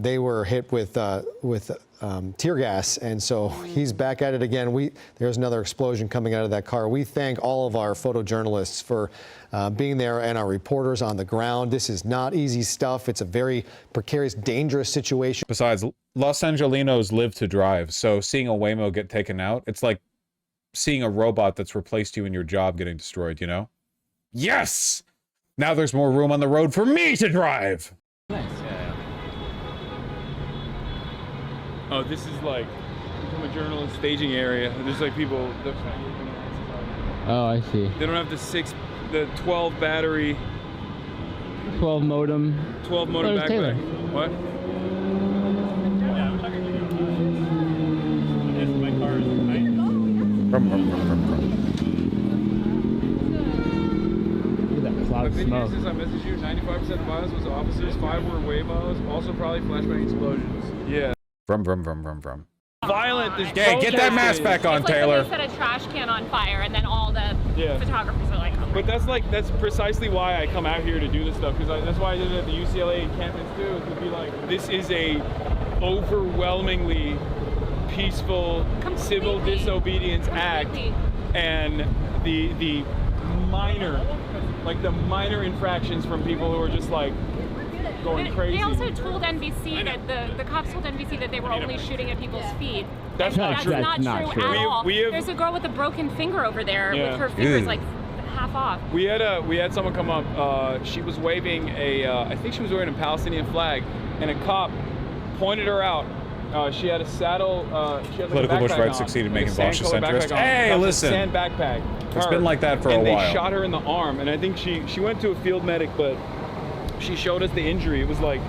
Speaker 5: they were hit with tear gas, and so he's back at it again. There's another explosion coming out of that car. We thank all of our photojournalists for being there and our reporters on the ground. This is not easy stuff. It's a very precarious, dangerous situation.
Speaker 1: Besides, Los Angelinos live to drive, so seeing a Waymo get taken out, it's like seeing a robot that's replaced you in your job getting destroyed, you know? Yes! Now there's more room on the road for me to drive.
Speaker 2: Nice, yeah. Oh, this is like from a journalist staging area. There's like people.
Speaker 7: Oh, I see.
Speaker 2: They don't have the 12 battery 12 modem. 12 modem backpack.
Speaker 7: Taylor.
Speaker 2: What?
Speaker 7: Look at that cloud of smoke.
Speaker 2: Since I messaged you, 95% of the violence was officers, 5 were wave violence, also probably flashbang explosions. Yeah.
Speaker 1: Vroom.
Speaker 2: Violent. There's
Speaker 1: Yeah, get that mask back on,
Speaker 13: It's like
Speaker 1: Taylor.
Speaker 13: when they set a trash can on fire, and then all the photographers are like, oh my
Speaker 2: But that's precisely why I come out here to do this stuff, because that's why I did it at the UCLA encampments too, to be like, this is a overwhelmingly peaceful civil disobedience act, and the minor infractions from people who are just like going crazy.
Speaker 13: They also told NBC that the cops told NBC that they were only shooting at people's feet.
Speaker 2: That's not true.
Speaker 13: That's not true at all.
Speaker 2: We have,
Speaker 13: There's a girl with a broken finger over there with her fingers like half off.
Speaker 2: We had someone come up. She was waving I think she was wearing a Palestinian flag, and a cop pointed her out. She had a saddle. She had like
Speaker 1: Political
Speaker 2: a
Speaker 1: Bush
Speaker 2: backpack
Speaker 1: right
Speaker 2: on,
Speaker 1: succeeded
Speaker 2: like
Speaker 1: making
Speaker 2: a
Speaker 1: Bosch a
Speaker 2: sand-colored
Speaker 1: centrist.
Speaker 2: backpack on.
Speaker 1: Hey,
Speaker 2: That was a
Speaker 1: listen.
Speaker 2: Sand backpack.
Speaker 1: It's been like that for a
Speaker 2: and
Speaker 1: while.
Speaker 2: They shot her in the arm, and I think she went to a field medic, but she showed us the injury. It was like,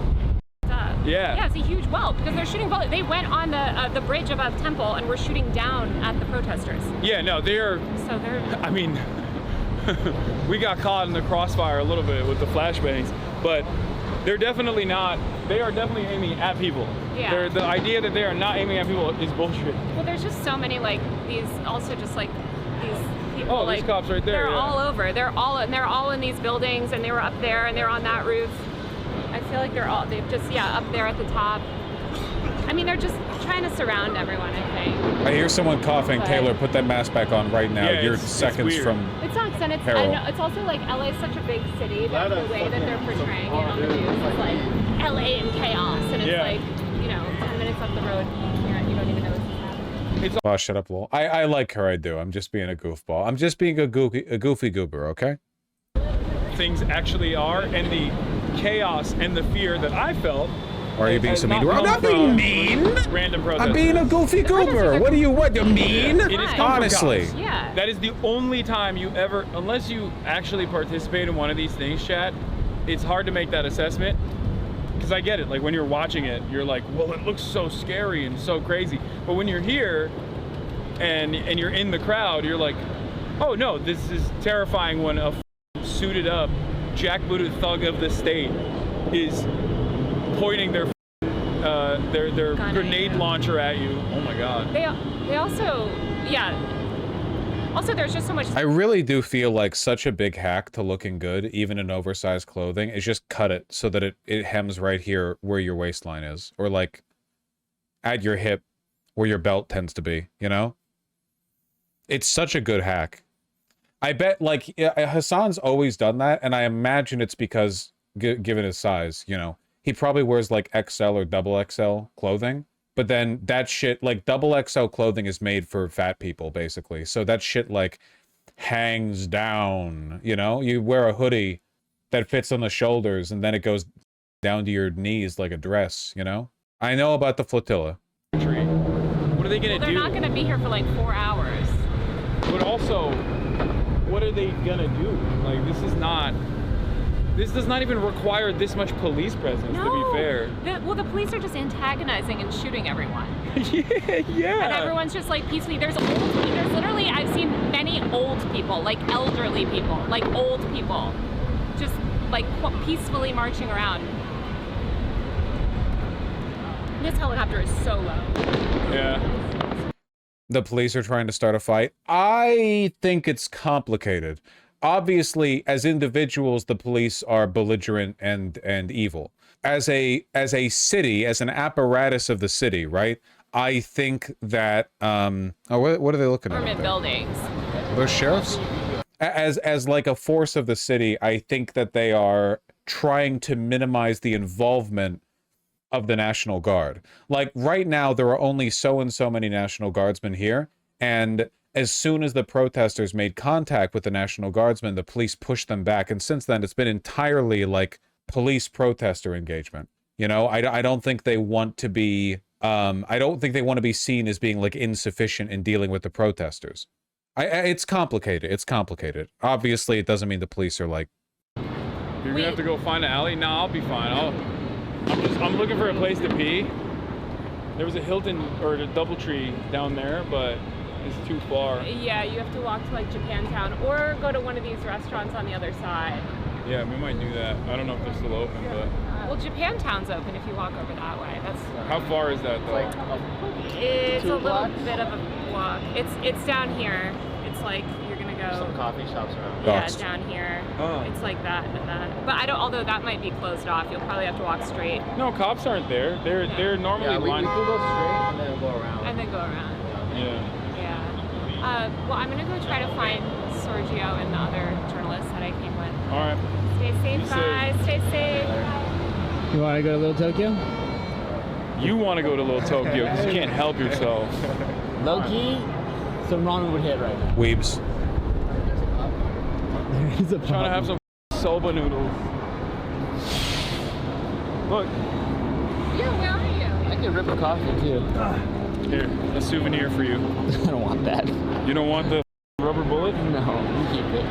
Speaker 13: Yeah, it's a huge welt because they're shooting bullets. They went on the bridge above Temple and were shooting down at the protesters.
Speaker 2: Yeah, no, they're.
Speaker 13: So they're.
Speaker 2: I mean, we got caught in the crossfire a little bit with the flashbangs, but they're definitely not. They are definitely aiming at people.
Speaker 13: Yeah.
Speaker 2: The idea that they are not aiming at people is bullshit.
Speaker 13: Well, there's just so many like these. Also, just like these people.
Speaker 2: Oh,
Speaker 13: like,
Speaker 2: these cops right there.
Speaker 13: They're
Speaker 2: yeah.
Speaker 13: all over. They're all in these buildings, and they were up there, and they're on that roof. I feel like they've just up there at the top. I mean, they're just trying to surround everyone, I think.
Speaker 1: I hear someone coughing.
Speaker 13: But-
Speaker 1: Taylor, put that mask back on right now.
Speaker 2: Yeah,
Speaker 1: You're
Speaker 2: it's
Speaker 1: seconds
Speaker 2: weird.
Speaker 1: from
Speaker 13: It sucks, and it's I
Speaker 1: peril.
Speaker 13: know it's also like LA is such a big city that the way that they're portraying it on the news is like LA in chaos, and it's like 10 minutes up the road, you don't even know what's happening.
Speaker 1: Oh, shut up, Lowell. I like her. I do. I'm just being a goofball. I'm just being a goofy goober. Okay.
Speaker 2: Things actually are, and the chaos and the fear that I felt.
Speaker 1: Or are you being
Speaker 2: has
Speaker 1: so mean?
Speaker 2: not
Speaker 1: I'm
Speaker 2: come
Speaker 1: not being
Speaker 2: from
Speaker 1: mean.
Speaker 2: Random protesters.
Speaker 1: I'm being a goofy goober. What do you want? You're mean?
Speaker 2: It is come from
Speaker 1: Honestly.
Speaker 2: cops. That is the only time you ever, unless you actually participate in one of these things, chat, it's hard to make that assessment. Because I get it, like when you're watching it, you're like, well, it looks so scary and so crazy. But when you're here and you're in the crowd, you're like, oh no, this is terrifying when a suited up, jackbooted thug of the state is pointing their grenade launcher at you. Oh my god.
Speaker 13: They also, Also, there's just so much.
Speaker 1: I really do feel like such a big hack to looking good, even in oversized clothing, is just cut it so that it hems right here where your waistline is. Or like at your hip where your belt tends to be, you know? It's such a good hack. I bet, like, Hasan's always done that, and I imagine it's because, given his size, you know, he probably wears, like, XL or double XL clothing, but then that shit, like, double XL clothing is made for fat people, basically, so that shit, like, hangs down, you know? You wear a hoodie that fits on the shoulders, and then it goes down to your knees like a dress, you know? I know about the flotilla.
Speaker 2: What are they gonna do?
Speaker 13: They're not gonna be here for, like, 4 hours.
Speaker 2: But also, what are they gonna do? Like, this does not even require this much police presence, to be fair.
Speaker 13: The police are just antagonizing and shooting everyone.
Speaker 2: yeah.
Speaker 13: And everyone's just like peacefully. There's literally, I've seen many old people, like elderly people, like old people, just like peacefully marching around. This helicopter is so low.
Speaker 2: Yeah.
Speaker 1: The police are trying to start a fight. I think it's complicated. Obviously, as individuals, the police are belligerent and evil. As a city, as an apparatus of the city, right? I think that what are they looking at?
Speaker 13: Government buildings.
Speaker 1: Those sheriffs? As like a force of the city, I think that they are trying to minimize the involvement of the National Guard. Like right now, there are only so and so many National Guardsmen here, and as soon as the protesters made contact with the National Guardsmen, the police pushed them back, and since then, it's been entirely like police protester engagement. You know, I don't think they want to be. I don't think they want to be seen as being like insufficient in dealing with the protesters. It's complicated. It's complicated. Obviously, it doesn't mean the police are like
Speaker 2: You're gonna have to go find an alley? No, I'll be fine. I'm looking for a place to pee. There was a Hilton or a DoubleTree down there, but it's too far.
Speaker 13: Yeah, you have to walk to like Japantown or go to one of these restaurants on the other side.
Speaker 2: Yeah, we might do that. I don't know if they're still open, but...
Speaker 13: Well, Japantown's open if you walk over that way. That's.
Speaker 2: How far is that, though?
Speaker 13: It's a little bit of a walk. It's down here. It's like you're gonna go.
Speaker 9: Some coffee shops around.
Speaker 13: Yeah, down here.
Speaker 2: Oh.
Speaker 13: It's like that and that. But I don't. Although that might be closed off. You'll probably have to walk straight.
Speaker 2: No, cops aren't there. They're normally
Speaker 9: we
Speaker 2: lined.
Speaker 9: can go straight and then go around.
Speaker 13: And then go around.
Speaker 2: Yeah.
Speaker 13: Yeah. Well, I'm gonna go try to find Sergio and the other journalists that I came with.
Speaker 2: All right.
Speaker 13: Stay safe,
Speaker 2: Be
Speaker 13: guys.
Speaker 2: safe.
Speaker 13: Stay safe.
Speaker 7: You want to go to Little Tokyo?
Speaker 2: You want to go to Little Tokyo because you can't help yourself.
Speaker 7: Low key, some ramen would hit right now.
Speaker 1: Weebs.
Speaker 7: There is a
Speaker 2: Trying to have some soba noodles. Look.
Speaker 13: Yeah, where are you?
Speaker 7: I can rip a coffee too.
Speaker 2: Here, a souvenir for you.
Speaker 7: I don't want that.
Speaker 2: You don't want the rubber bullet?
Speaker 7: No, you keep it.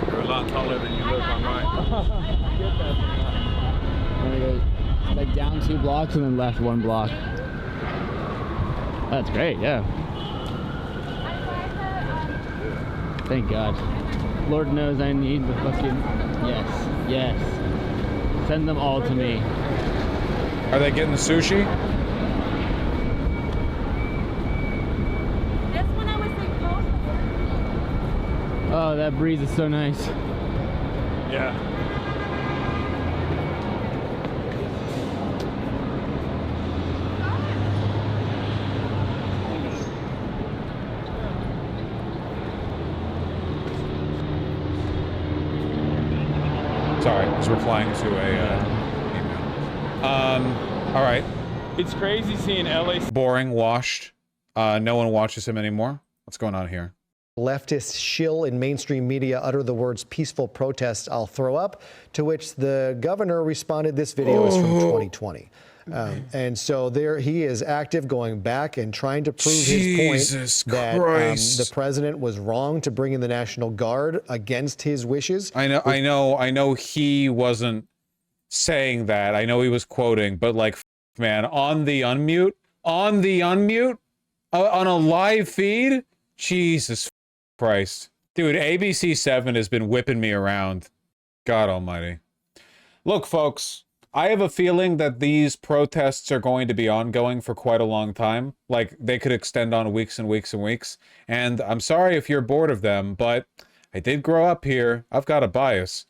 Speaker 2: You're a lot taller than you look, I'm right.
Speaker 7: I'm gonna go like down 2 blocks and then left 1 block. That's great, yeah. Thank God. Lord knows I need the fucking... Yes. Send them all to me.
Speaker 1: Are they getting the sushi?
Speaker 13: That's when I was like,
Speaker 7: Oh, that breeze is so nice.
Speaker 2: Yeah.
Speaker 1: Sorry, I was replying to a email. All right.
Speaker 2: It's crazy seeing LA.
Speaker 1: Boring, washed. No one watches him anymore. What's going on here?
Speaker 5: Leftist shill in mainstream media utter the words peaceful protests I'll throw up, to which the governor responded, this video is from 2020. And so there he is active, going back and trying to prove his point that the president was wrong to bring in the National Guard against his wishes.
Speaker 1: I know he wasn't saying that. I know he was quoting, but like, man, on the unmute, on a live feed, Jesus Christ. Dude, ABC7 has been whipping me around. God almighty. Look, folks, I have a feeling that these protests are going to be ongoing for quite a long time. Like, they could extend on weeks and weeks and weeks. And I'm sorry if you're bored of them, but I did grow up here. I've got a bias.